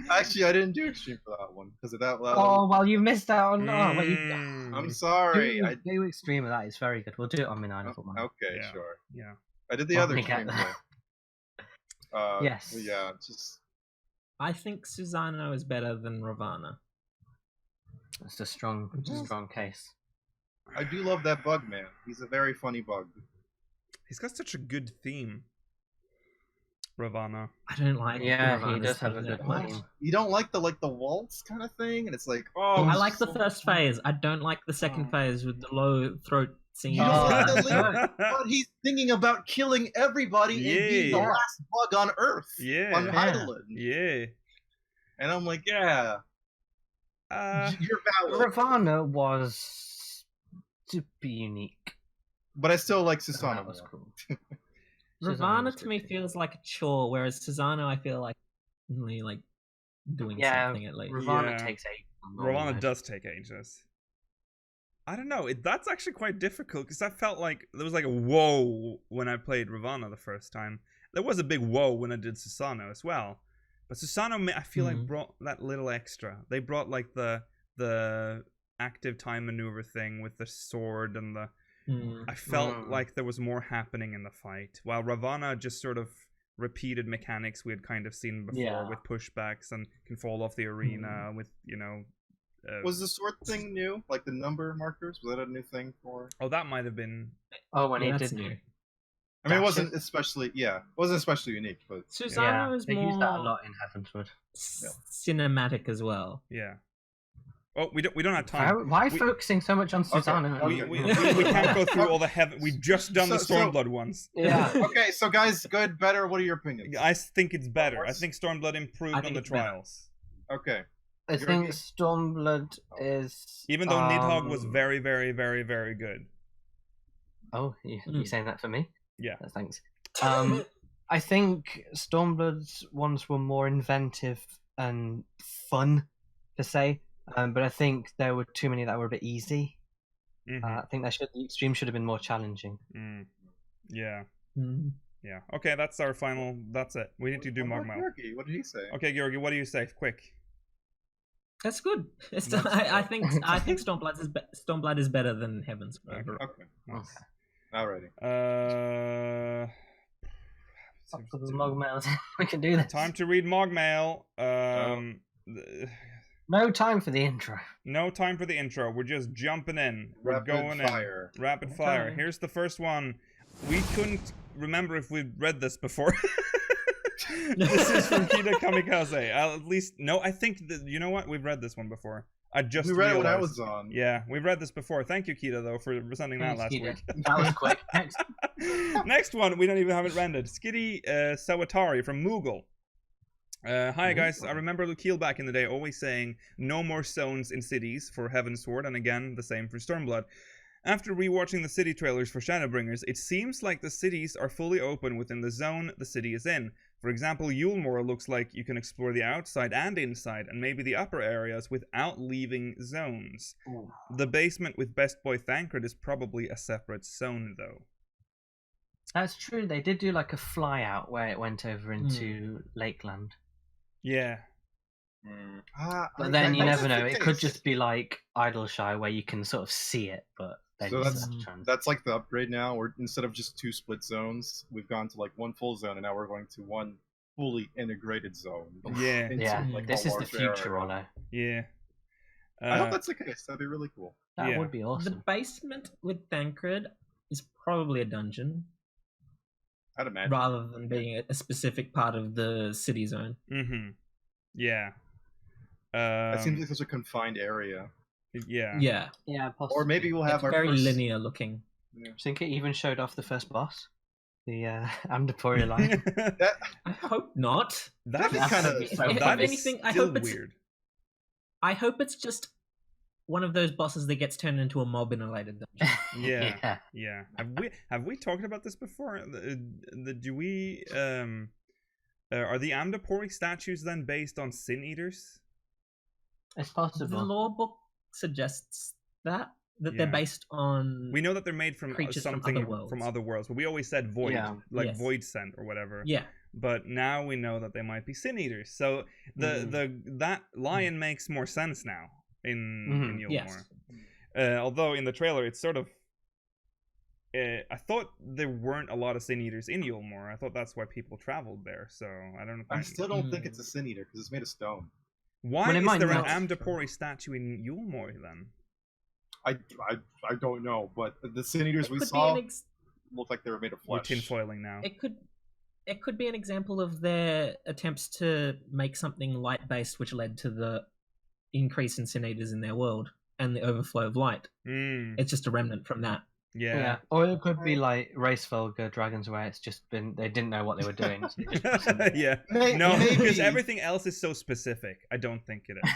Speaker 3: Actually, I didn't do extreme for that one because of that.
Speaker 5: Oh well, you missed out on.
Speaker 3: I'm sorry.
Speaker 5: Do extreme of that. It's very good. We'll do it on Minina.
Speaker 3: Okay,
Speaker 1: yeah.
Speaker 3: sure.
Speaker 1: Yeah.
Speaker 3: I did the
Speaker 5: Well,
Speaker 3: other
Speaker 5: we get
Speaker 3: stream
Speaker 5: that.
Speaker 3: today.
Speaker 5: Yes.
Speaker 3: But yeah, just
Speaker 4: I think Susano is better than Ravana.
Speaker 5: It's a strong case.
Speaker 3: I do love that bug man. He's a very funny bug.
Speaker 1: He's got such a good theme. Ravana.
Speaker 4: I don't like.
Speaker 5: Yeah, he
Speaker 4: Ravana's
Speaker 5: does have
Speaker 4: theme
Speaker 5: a
Speaker 4: that
Speaker 5: good
Speaker 4: much.
Speaker 5: theme.
Speaker 3: You don't like the waltz kind of thing, and it's like,
Speaker 4: I like the
Speaker 3: so
Speaker 4: first
Speaker 3: fun.
Speaker 4: phase. I don't like the second phase with the low throat scene.
Speaker 3: You don't like the
Speaker 5: Oh,
Speaker 3: lyric, but he's thinking about killing everybody and being the
Speaker 1: Yeah.
Speaker 3: last bug on Earth.
Speaker 1: Yeah.
Speaker 3: On
Speaker 5: Yeah.
Speaker 3: Heidelin.
Speaker 1: Yeah.
Speaker 3: And I'm like, yeah, you're valid.
Speaker 5: Ravana was super unique.
Speaker 3: But I still like
Speaker 5: That
Speaker 3: Susano.
Speaker 5: was
Speaker 3: more.
Speaker 5: cool.
Speaker 4: Ravana to me feels like a chore, whereas Susano I feel like really like doing
Speaker 5: Yeah,
Speaker 4: something at least.
Speaker 5: Ravana
Speaker 1: Yeah.
Speaker 5: takes 8.
Speaker 1: Ravana does take ages. I don't know. That's actually quite difficult because I felt like there was like a whoa when I played Ravana the first time. There was a big whoa when I did Susano as well. But Susano, I feel like brought that little extra. They brought like the active time maneuver thing with the sword and the. I felt like there was more happening in the fight, while Ravana just sort of repeated mechanics we had kind of seen before with pushbacks and can fall off the arena with
Speaker 3: Was the sword thing new? Like the number markers? Was that a new thing for?
Speaker 1: Oh, that might have been.
Speaker 5: Oh, when he
Speaker 4: that's
Speaker 5: did.
Speaker 4: new.
Speaker 3: I mean, it wasn't especially unique, but
Speaker 4: Susano
Speaker 5: Yeah,
Speaker 4: is
Speaker 5: they
Speaker 4: more
Speaker 5: use that a lot in Heavensward.
Speaker 4: cinematic as well.
Speaker 1: Yeah. Oh, we don't have time.
Speaker 5: Why
Speaker 1: We-
Speaker 5: focusing so much on Susano?
Speaker 1: We can't go through all the heaven. We've just done the
Speaker 3: So-
Speaker 1: Stormblood ones.
Speaker 5: Yeah.
Speaker 3: okay. So guys, good, better. What are your opinions?
Speaker 1: I think it's better. I
Speaker 3: What's-
Speaker 1: think Stormblood improved
Speaker 4: I
Speaker 1: on
Speaker 4: think
Speaker 1: the
Speaker 4: it's better.
Speaker 1: trials.
Speaker 3: Okay.
Speaker 5: I
Speaker 3: You're
Speaker 5: think
Speaker 3: okay.
Speaker 5: Stormblood is.
Speaker 1: Even though Nidhogg was very, very, very, very good.
Speaker 5: Oh, you saying that for me?
Speaker 1: Yeah.
Speaker 5: Thanks. I think Stormblood's ones were more inventive and fun, per se. But I think there were too many that were a bit easy. I think the extreme should have been more challenging.
Speaker 1: Yeah.
Speaker 4: Mm.
Speaker 1: Yeah. Okay, that's our final. That's it. We need to do
Speaker 3: What about
Speaker 1: MogMail.
Speaker 3: Georgi? What did he say?
Speaker 1: Okay, Georgi, what do you say? Quick.
Speaker 4: That's good. It's,
Speaker 3: That's
Speaker 4: I think Stormblood is better than Heavens.
Speaker 1: Okay.
Speaker 3: Okay.
Speaker 1: Nice.
Speaker 3: Alrighty.
Speaker 5: Up to the MogMail. We can do this.
Speaker 1: Time to read MogMail.
Speaker 5: No time for the intro.
Speaker 1: No time for the intro. We're just jumping in. We're
Speaker 3: Rapid
Speaker 1: going
Speaker 3: fire.
Speaker 1: in. Rapid fire.
Speaker 4: Okay.
Speaker 1: Here's the first one. We couldn't remember if we'd read this before. This is from Kita Kamikaze. At least, no, I think that, you know what? We've read this one before. I just
Speaker 3: We read it when I
Speaker 1: realized.
Speaker 3: was on.
Speaker 1: Yeah, we've read this before. Thank you, Kita, though, for sending that
Speaker 5: Thanks,
Speaker 1: last
Speaker 5: Kita.
Speaker 1: week.
Speaker 5: That was quick. Next.
Speaker 1: Next one, we don't even have it rendered. Skitty Sawatari from Moogle. Hi guys, I remember Lukeel back in the day always saying no more zones in cities for Heavensward, and again the same for Stormblood. After rewatching the city trailers for Shadowbringers, it seems like the cities are fully open within the zone the city is in. For example, Yulmore looks like you can explore the outside and inside, and maybe the upper areas without leaving zones.
Speaker 5: Ooh.
Speaker 1: The basement with Best Boy Thancred is probably a separate zone though.
Speaker 5: That's true. They did do like a fly out where it went over into Lakeland.
Speaker 1: Yeah.
Speaker 5: But then you
Speaker 3: that's
Speaker 5: never know.
Speaker 3: the
Speaker 5: It could
Speaker 3: case.
Speaker 5: just be like Idleshire where you can sort of see it, but then
Speaker 3: So
Speaker 5: you
Speaker 3: that's-
Speaker 5: still have to trans-
Speaker 3: That's like the upgrade now. Where instead of just 2 split zones, we've gone to like 1 full zone, and now we're going to 1 fully integrated zone.
Speaker 1: Yeah.
Speaker 3: into,
Speaker 5: Yeah,
Speaker 3: like,
Speaker 5: this
Speaker 3: a
Speaker 5: is the
Speaker 3: large
Speaker 5: future,
Speaker 3: area.
Speaker 5: Rollo.
Speaker 1: Yeah.
Speaker 3: I hope that's the case. That'd be really cool.
Speaker 5: That
Speaker 1: Yeah.
Speaker 5: would be
Speaker 4: The
Speaker 5: awesome.
Speaker 4: basement with Thancred is probably a dungeon
Speaker 3: I'd imagine.
Speaker 4: rather than being a specific part of the city zone.
Speaker 1: Mm-hmm. Yeah.
Speaker 3: That seems like such a confined area.
Speaker 1: Yeah.
Speaker 4: Yeah,
Speaker 5: Yeah, possibly.
Speaker 3: Or maybe we'll have
Speaker 4: it's
Speaker 3: our
Speaker 4: very
Speaker 3: first...
Speaker 4: linear looking.
Speaker 5: I think it even showed off the first boss, the Amdaporia line.
Speaker 3: That,
Speaker 4: I hope not.
Speaker 1: That is
Speaker 3: That'd
Speaker 1: kind
Speaker 3: be
Speaker 1: of
Speaker 3: so
Speaker 4: If
Speaker 1: that is
Speaker 4: anything, I
Speaker 1: still
Speaker 4: hope it's-
Speaker 1: weird.
Speaker 4: I hope it's just one of those bosses that gets turned into a mob in a later dungeon.
Speaker 1: Yeah. Yeah. Have we talked about this before? Do we are the Amdapori statues then based on sin eaters?
Speaker 5: It's
Speaker 4: The
Speaker 5: possible.
Speaker 4: lore book suggests that
Speaker 1: Yeah.
Speaker 4: they're based on.
Speaker 1: We know that they're made from
Speaker 4: Creatures from
Speaker 1: something
Speaker 4: other worlds.
Speaker 1: from other worlds, but we always said void,
Speaker 5: Yeah.
Speaker 1: like
Speaker 4: Yes.
Speaker 1: void scent or whatever.
Speaker 4: Yeah,
Speaker 1: But now we know that they might be sin eaters. So that lion makes more sense now in Yulmore.
Speaker 4: yes.
Speaker 1: Although in the trailer it's sort of I thought there weren't a lot of Sin Eaters in Yulmore. I thought that's why people traveled there. So I don't know.
Speaker 3: I still don't think it's a Sin Eater because it's made of stone.
Speaker 1: Why
Speaker 5: Well, it
Speaker 1: is
Speaker 5: might
Speaker 1: there an
Speaker 5: not.
Speaker 1: Amdapori statue in Yulmore then?
Speaker 3: I don't know, but the Sin Eaters we
Speaker 4: could
Speaker 3: saw
Speaker 4: be an
Speaker 3: looked like they were made of
Speaker 1: We're
Speaker 3: flesh.
Speaker 1: tinfoiling now.
Speaker 4: it could be an example of their attempts to make something light based, which led to the increase in Sin Eaters in their world and the overflow of light. It's just a remnant from that.
Speaker 1: Yeah.
Speaker 5: Or it could be like Racefolger Dragons, where it's just been they didn't know what they were doing. So they just put some-
Speaker 1: Yeah.
Speaker 3: Maybe.
Speaker 1: No, because everything else is so specific. I don't think it is.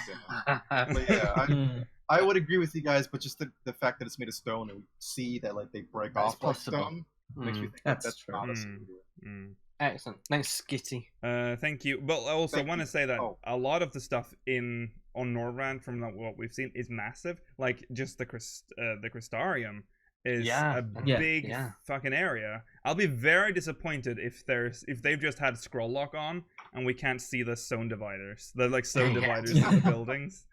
Speaker 3: But yeah, I would agree with you guys, but just the fact that it's made of stone and we see that like they break
Speaker 5: That's
Speaker 3: off like
Speaker 5: possible.
Speaker 3: stone makes me think
Speaker 4: That's
Speaker 3: that's
Speaker 4: true.
Speaker 3: not a Sin Eater.
Speaker 5: Excellent. Thanks, Skitty.
Speaker 1: Thank you. But also, I
Speaker 3: Thank
Speaker 1: want to
Speaker 3: you.
Speaker 1: say that
Speaker 3: Oh.
Speaker 1: a lot of the stuff on Norrand from what we've seen is massive. Like just the Crystarium is a
Speaker 4: Yeah.
Speaker 1: big fucking area. I'll be very disappointed if they've just had scroll lock on and we can't see the zone dividers. The like zone dividers in the buildings.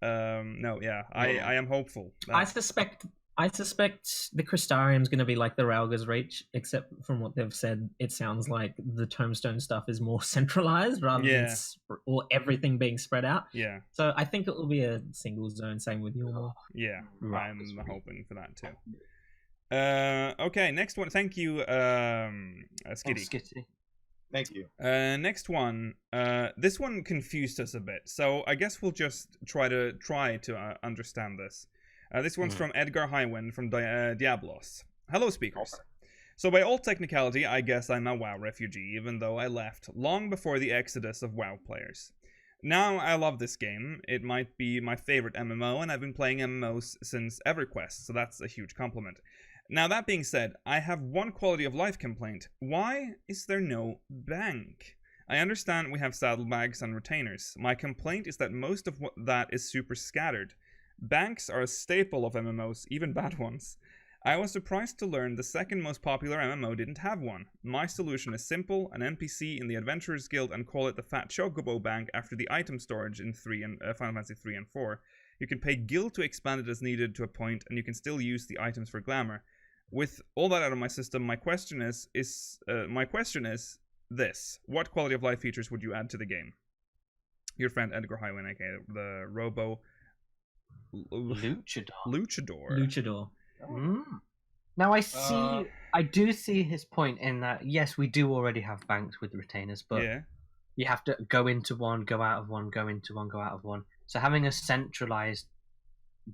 Speaker 1: No, yeah, I am hopeful.
Speaker 4: I suspect the Crystarium's going to be like the Rauga's Reach, except from what they've said, it sounds like the Tombstone stuff is more centralized rather than or everything being spread out.
Speaker 1: Yeah.
Speaker 4: So I think it will be a single zone. Same with Yulmore.
Speaker 1: Yeah,
Speaker 5: Right.
Speaker 1: I'm hoping for that too. Okay, next one. Thank you, Skitty.
Speaker 5: Skitty.
Speaker 3: Thank you.
Speaker 1: Next one. This one confused us a bit, so I guess we'll just try to understand this. This one's from Edgar Highwind from Diablos. Hello, speakers.
Speaker 3: Okay.
Speaker 1: So by all technicality, I guess I'm a WoW refugee, even though I left long before the exodus of WoW players. Now I love this game. It might be my favorite MMO, and I've been playing MMOs since EverQuest, so that's a huge compliment. Now that being said, I have one quality of life complaint. Why is there no bank? I understand we have saddlebags and retainers. My complaint is that most of that is super scattered. Banks are a staple of MMOs, even bad ones. I was surprised to learn the second most popular MMO didn't have one. My solution is simple, an NPC in the Adventurers Guild, and call it the Fat Chocobo Bank after the item storage in Final Fantasy 3 and 4. You can pay guild to expand it as needed to a point, and you can still use the items for glamour. With all that out of my system, my question is this: what quality of life features would you add to the game? Your friend Edgar Highwind, aka the Robo Luchador.
Speaker 5: Now I do see his point in that. Yes, we do already have banks with retainers, but you have to go into one, go out of one, go into one, go out of one. So having a centralized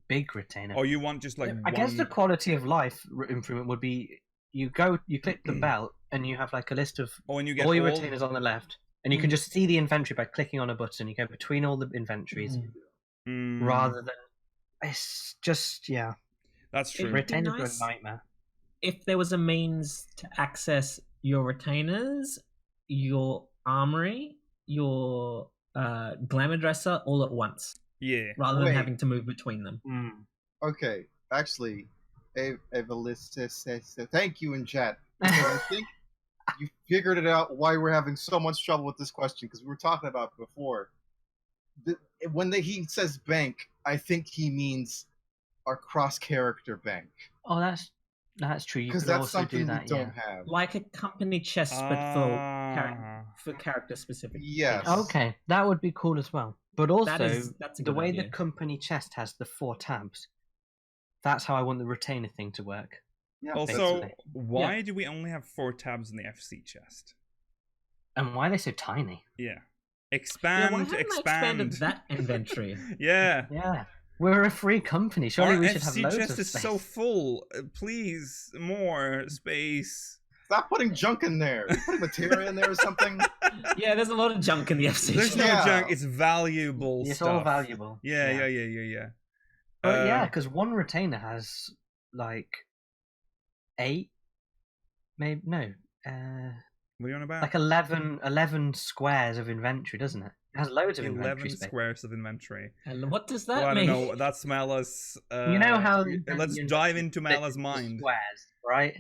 Speaker 5: big retainer.
Speaker 1: Or you want just like
Speaker 5: I guess the quality of life improvement would be you click the belt, and you have like a list of
Speaker 1: and you get
Speaker 5: all your retainers on the left, and you can just see the inventory by clicking on a button. You go between all the inventories rather than it's just
Speaker 1: That's true.
Speaker 5: Retainers are a nightmare.
Speaker 4: If there was a means to access your retainers, your armory, your glamour dresser all at once.
Speaker 1: Yeah.
Speaker 4: Rather than having to move between them.
Speaker 3: Okay, actually, Evelista says thank you in chat. I think you figured it out why we're having so much trouble with this question, because we were talking about it before. When he says bank, I think he means our cross-character bank.
Speaker 5: Oh, that's true.
Speaker 3: Because that's something we don't have.
Speaker 4: Like a company chest, but for character specific.
Speaker 3: Yes.
Speaker 5: Okay, that would be cool as well. But also,
Speaker 4: that's a
Speaker 5: the
Speaker 4: good
Speaker 5: way
Speaker 4: idea.
Speaker 5: the company chest has the 4 tabs, that's how I want the retainer thing to work.
Speaker 3: Yeah,
Speaker 1: also,
Speaker 5: basically.
Speaker 1: why do we only have 4 tabs in the FC chest?
Speaker 5: And why are they so tiny?
Speaker 1: Yeah.
Speaker 4: Why
Speaker 1: Expand,
Speaker 4: haven't I expanded
Speaker 1: expand.
Speaker 4: that inventory?
Speaker 1: Yeah.
Speaker 5: Yeah. We're a free company. Surely
Speaker 1: Our
Speaker 5: we should have
Speaker 1: FC
Speaker 5: loads
Speaker 1: chest
Speaker 5: of
Speaker 1: is
Speaker 5: space.
Speaker 1: so full. Please, more space.
Speaker 3: Stop putting junk in there. You putting materia in there or something?
Speaker 4: Yeah, there's a lot of junk in the FC.
Speaker 1: There's no
Speaker 3: Yeah.
Speaker 1: junk. It's valuable
Speaker 5: It's
Speaker 1: stuff.
Speaker 5: all valuable.
Speaker 1: Yeah.
Speaker 5: But yeah, because one retainer has like 8, maybe no,
Speaker 1: What are you on about?
Speaker 5: like 11 squares of inventory, doesn't it? It has loads of
Speaker 1: 11
Speaker 5: inventory space.
Speaker 1: squares of inventory.
Speaker 4: And what does that
Speaker 1: Well, I
Speaker 4: mean?
Speaker 1: don't know. That's Mala's.
Speaker 5: You know how
Speaker 1: Let's dive into Mala's mind.
Speaker 5: Squares, right?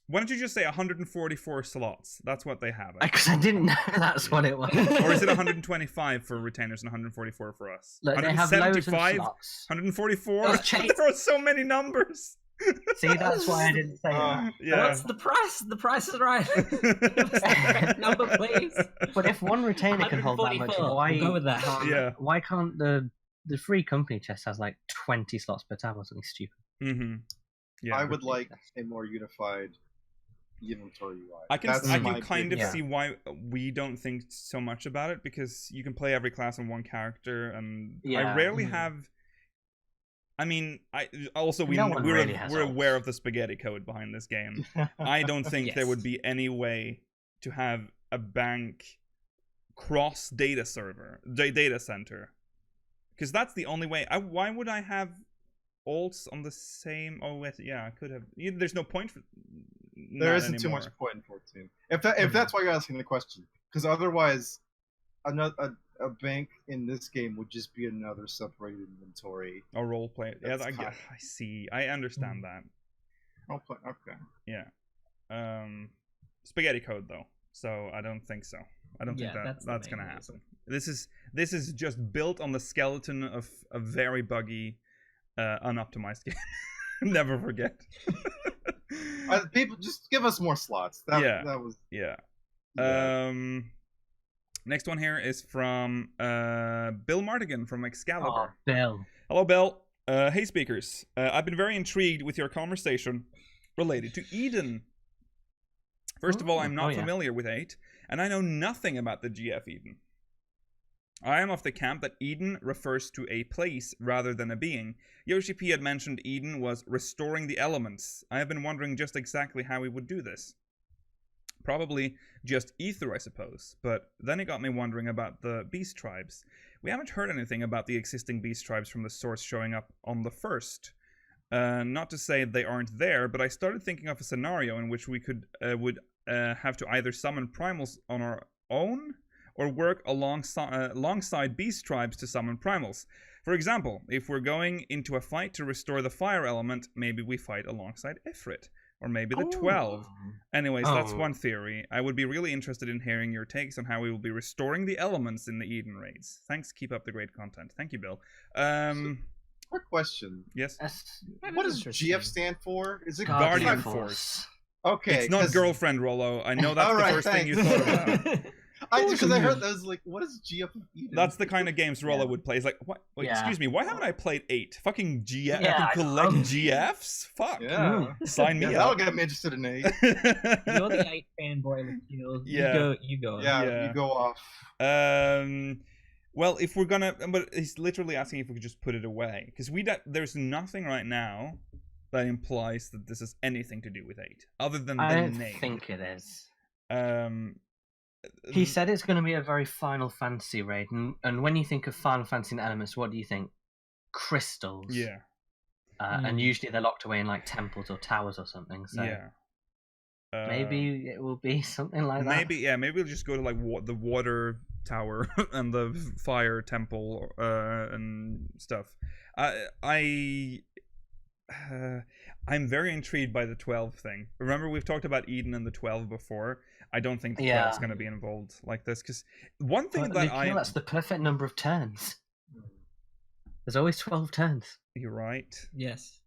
Speaker 1: Why don't you just say 144 slots? That's what they have.
Speaker 5: Because I didn't know that's what it was.
Speaker 1: Or is it 125 for retainers and 144 for us?
Speaker 5: Look, they have loads of
Speaker 1: 175?
Speaker 5: slots.
Speaker 1: 144?
Speaker 5: Let's change-
Speaker 1: There are so many numbers.
Speaker 5: See, that's why I didn't say that.
Speaker 1: Yeah.
Speaker 4: What's the price? The price is right. Give us the correct number, please.
Speaker 5: But if one retainer can hold that much,
Speaker 4: 144.
Speaker 5: why?
Speaker 4: We'll go with that.
Speaker 1: Yeah.
Speaker 5: Why can't the free company chest has like 20 slots per tab or something stupid?
Speaker 1: Mm-hmm. Yeah.
Speaker 3: I would like a more unified inventory UI.
Speaker 1: I can
Speaker 3: my
Speaker 1: kind
Speaker 3: big-
Speaker 1: of see why we don't think so much about it, because you can play every class on one character, and I
Speaker 5: Yeah.
Speaker 1: rarely have. I mean,
Speaker 5: No one really has
Speaker 1: we're
Speaker 5: alts.
Speaker 1: aware of the spaghetti code behind this game. I don't think there
Speaker 4: Yes.
Speaker 1: would be any way to have a bank cross data center, because that's the only way. Why would I have alts on the same? Oh wait, yeah, I could have. There's no point for.
Speaker 3: There isn't too much point in 14. If that's why you're asking the question, because otherwise, a bank in this game would just be another separated inventory.
Speaker 1: A role play. Yeah,
Speaker 3: That's
Speaker 1: I see. I understand that.
Speaker 3: Okay.
Speaker 1: Yeah. Spaghetti code though, so I don't think so. I don't think
Speaker 4: that's
Speaker 1: that's
Speaker 4: the
Speaker 1: gonna
Speaker 4: main
Speaker 1: happen. This is just built on the skeleton of a very buggy, unoptimized game. Never forget.
Speaker 3: People just give us more slots. That was
Speaker 1: Yeah.
Speaker 3: yeah.
Speaker 1: Next one here is from Bill Mardigan from Excalibur.
Speaker 5: Oh, Bill.
Speaker 1: Hello, Bill. Hey, speakers. I've been very intrigued with your conversation related to Eden. First of all, I'm not familiar with 8, and I know nothing about the GF Eden. I am of the camp that Eden refers to a place rather than a being. Yoshi P had mentioned Eden was restoring the elements. I have been wondering just exactly how he would do this. Probably just ether, I suppose, but then it got me wondering about the beast tribes. We haven't heard anything about the existing beast tribes from the source showing up on the first. Not to say they aren't there, but I started thinking of a scenario in which we would have to either summon primals on our own or work alongside beast tribes to summon primals. For example, if we're going into a fight to restore the fire element, maybe we fight alongside Ifrit. Or maybe the 12. Anyways, that's one theory. I would be really interested in hearing your takes on how we will be restoring the elements in the Eden raids. Thanks, keep up the great content. Thank you, Bill.
Speaker 3: Quick question.
Speaker 1: Yes?
Speaker 3: What does GF stand for? Is it
Speaker 1: Guardian Force.
Speaker 3: Okay.
Speaker 1: It's not girlfriend, Rollo. I know that's the first thing you thought about.
Speaker 3: Because I heard that was like, what is GF of Eden?
Speaker 1: That's the kind of games Rollo would play. It's like, what? Wait, excuse me, why haven't I played 8? Fucking GF.
Speaker 5: Yeah,
Speaker 1: I can collect GFs? Fuck.
Speaker 3: Yeah.
Speaker 1: Sign me
Speaker 3: That'll
Speaker 1: up.
Speaker 3: get me interested in 8.
Speaker 4: You're the 8 fanboy, Lakshmi.
Speaker 1: Yeah.
Speaker 4: You go.
Speaker 3: Yeah, you go off.
Speaker 1: Well, if we're gonna, but he's literally asking if we could just put it away, because there's nothing right now that implies that this has anything to do with 8, other than the
Speaker 5: I don't
Speaker 1: name.
Speaker 5: think it is.
Speaker 1: He
Speaker 5: He said it's going to be a very Final Fantasy raid, and when you think of Final Fantasy elements, what do you think? Crystals.
Speaker 1: Yeah.
Speaker 5: And usually they're locked away in like temples or towers or something. So
Speaker 1: Yeah.
Speaker 5: maybe it will be something like that.
Speaker 1: Maybe we'll just go to like the water tower and the fire temple and stuff. I'm very intrigued by the 12 thing. Remember, we've talked about Eden and the 12 before. I don't think the 12 is going to be involved like this, because one thing
Speaker 5: that's the perfect number of turns. There's always 12 turns.
Speaker 1: You're right.
Speaker 4: Yes.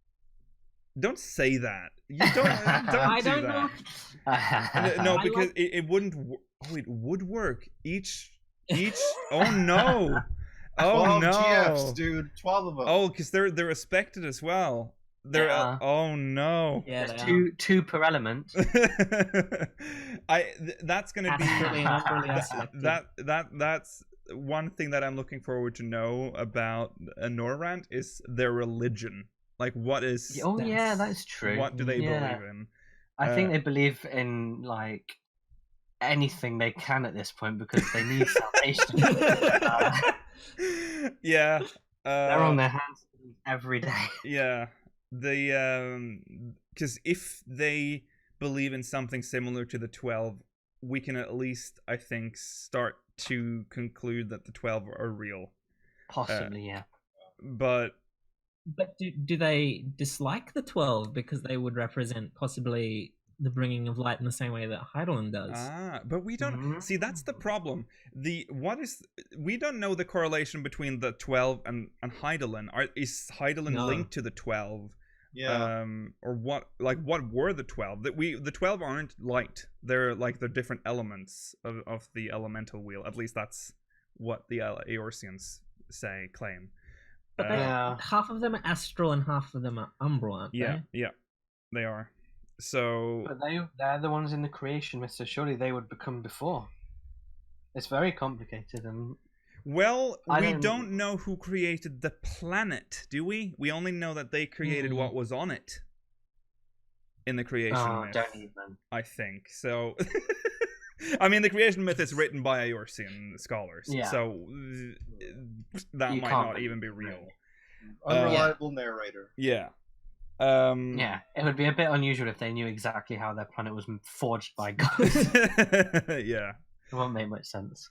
Speaker 1: Don't say that. You don't.
Speaker 4: I don't
Speaker 1: know. No, because it wouldn't. Oh, it would work. Each. Oh no. Oh
Speaker 3: 12
Speaker 1: no.
Speaker 3: GFs, dude. 12 of them.
Speaker 1: Oh, because they're respected as well. They're oh no.
Speaker 4: Yeah,
Speaker 5: there's two per element.
Speaker 1: That's gonna be that's one thing that I'm looking forward to know about Norrand is their religion. Like, what is?
Speaker 5: Oh yeah, that's true.
Speaker 1: What do they believe in?
Speaker 5: I think they believe in like anything they can at this point because they need salvation.
Speaker 1: Yeah,
Speaker 5: they're on their hands every day.
Speaker 1: Yeah. Because if they believe in something similar to the 12, we can at least, I think, start to conclude that the 12 are real.
Speaker 5: Possibly, yeah.
Speaker 1: But
Speaker 4: do they dislike the 12 because they would represent possibly the bringing of light in the same way that Heidelin does?
Speaker 1: But we don't see. That's the problem. We don't know the correlation between the 12 and Heidelin. Is Heidelin linked to the 12?
Speaker 3: Yeah.
Speaker 1: Or what were the 12? The 12 aren't light. They're different elements of the elemental wheel. At least that's what the Eorzeans claim.
Speaker 4: But half of them are astral and half of them are umbral, aren't they?
Speaker 1: Yeah, they are. So,
Speaker 5: but they're the ones in the creation myth, so surely they would become before. It's very complicated, and
Speaker 1: well, we don't know who created the planet, do we? We only know that they created what was on it in the creation myth.
Speaker 5: Don't even.
Speaker 1: I think so. I mean, the creation myth is written by Eorzean scholars, so that might not even be real.
Speaker 3: Unreliable narrator.
Speaker 1: Yeah.
Speaker 5: Yeah, it would be a bit unusual if they knew exactly how their planet was forged by gods.
Speaker 1: Yeah.
Speaker 5: It won't make much sense.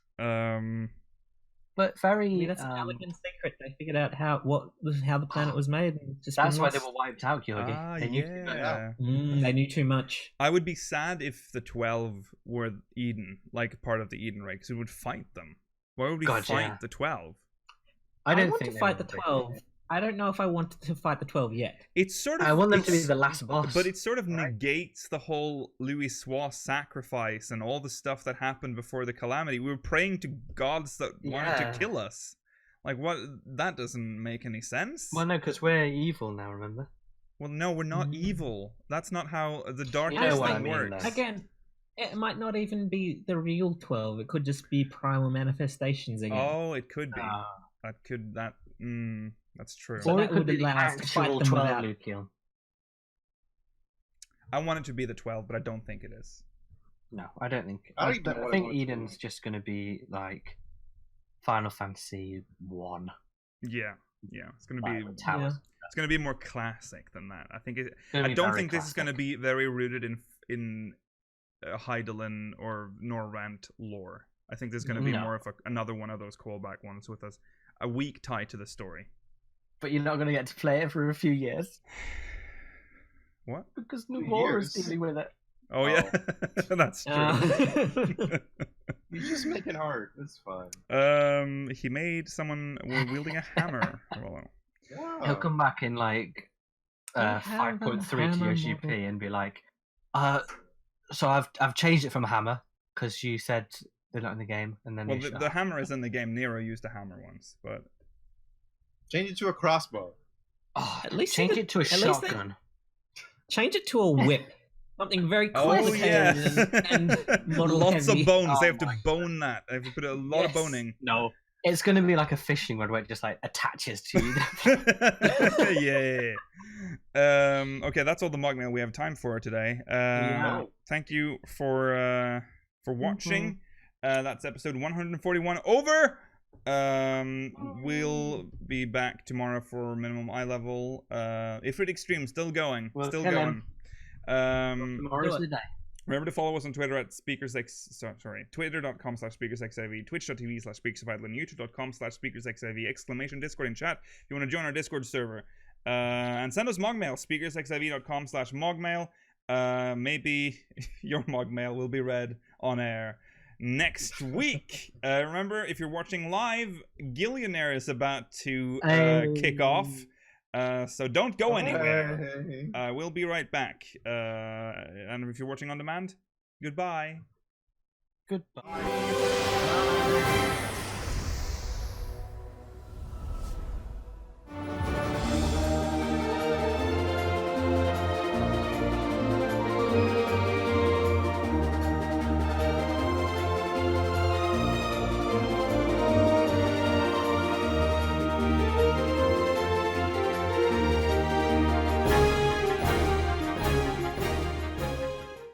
Speaker 4: But very that's an elegant secret. They figured out how the planet was made. And
Speaker 5: that's why they were wiped out, Georgi. They knew too much.
Speaker 4: They knew too much.
Speaker 1: I would be sad if the 12 were Eden, like part of the Eden Ray, because we would fight them. Why would we fight the 12?
Speaker 4: I want to fight the 12. I don't know if I wanted to fight the 12 yet.
Speaker 1: It's sort of.
Speaker 5: I want them to be the last boss.
Speaker 1: But it sort of negates the whole Louis Sois sacrifice and all the stuff that happened before the calamity. We were praying to gods that wanted to kill us. Like, what? That doesn't make any sense.
Speaker 5: Well, no, because we're evil now, remember?
Speaker 1: Well, no, we're not evil. That's not how the darkness thing works.
Speaker 4: Again, it might not even be the real 12. It could just be primal manifestations again.
Speaker 1: Oh, it could be. That's true.
Speaker 5: So that would be the actual 12, Lucian.
Speaker 1: I want it to be the 12, but I don't think it is.
Speaker 5: No, I don't think. I think Eden's just going to be like Final Fantasy 1.
Speaker 1: Yeah, it's going to be. It's going to be more classic than that. I think. I don't think this is going to be very rooted in Hydaelyn or Norrant lore. I think there's going to be more of another one of those callback ones with a weak tie to the story.
Speaker 5: But you're not going to get to play it for a few years.
Speaker 1: What?
Speaker 5: Because Nuvola is dealing with it.
Speaker 1: Oh, yeah. That's true.
Speaker 3: You just make it hard. It's fine.
Speaker 1: He made someone wielding a hammer.
Speaker 3: Wow.
Speaker 5: He'll come back in like 5.3 to your GP and be like, so I've changed it from a hammer because you said they're not in the game. And then
Speaker 1: the hammer is in the game. Nero used a hammer once, but
Speaker 3: change it to a crossbow.
Speaker 5: Oh, at least change it to a shotgun.
Speaker 4: Change it to a whip. Something very complicated and
Speaker 1: lots of bones. They have to bone that. They have to put a lot of boning.
Speaker 5: No, it's going to be like a fishing rod where it just like attaches to you.
Speaker 1: Okay, that's all the MogMail we have time for today. Thank you for watching. That's episode 141 over. We'll be back tomorrow for minimum eye level. Ifrit Extreme still going.
Speaker 5: Tomorrow's the day.
Speaker 1: Remember to follow us on Twitter at twitter.com/SpeakersXIV, twitch.tv/SpeakersXIV, youtube.com/SpeakersXIV, exclamation Discord in chat if you want to join our Discord server. And send us MogMail, speakersxiv.com/MogMail. Maybe your MogMail will be read on air next week. Remember, if you're watching live, Gillionaire is about to kick off. So don't go anywhere. We'll be right back. And if you're watching on demand, goodbye.
Speaker 5: Goodbye.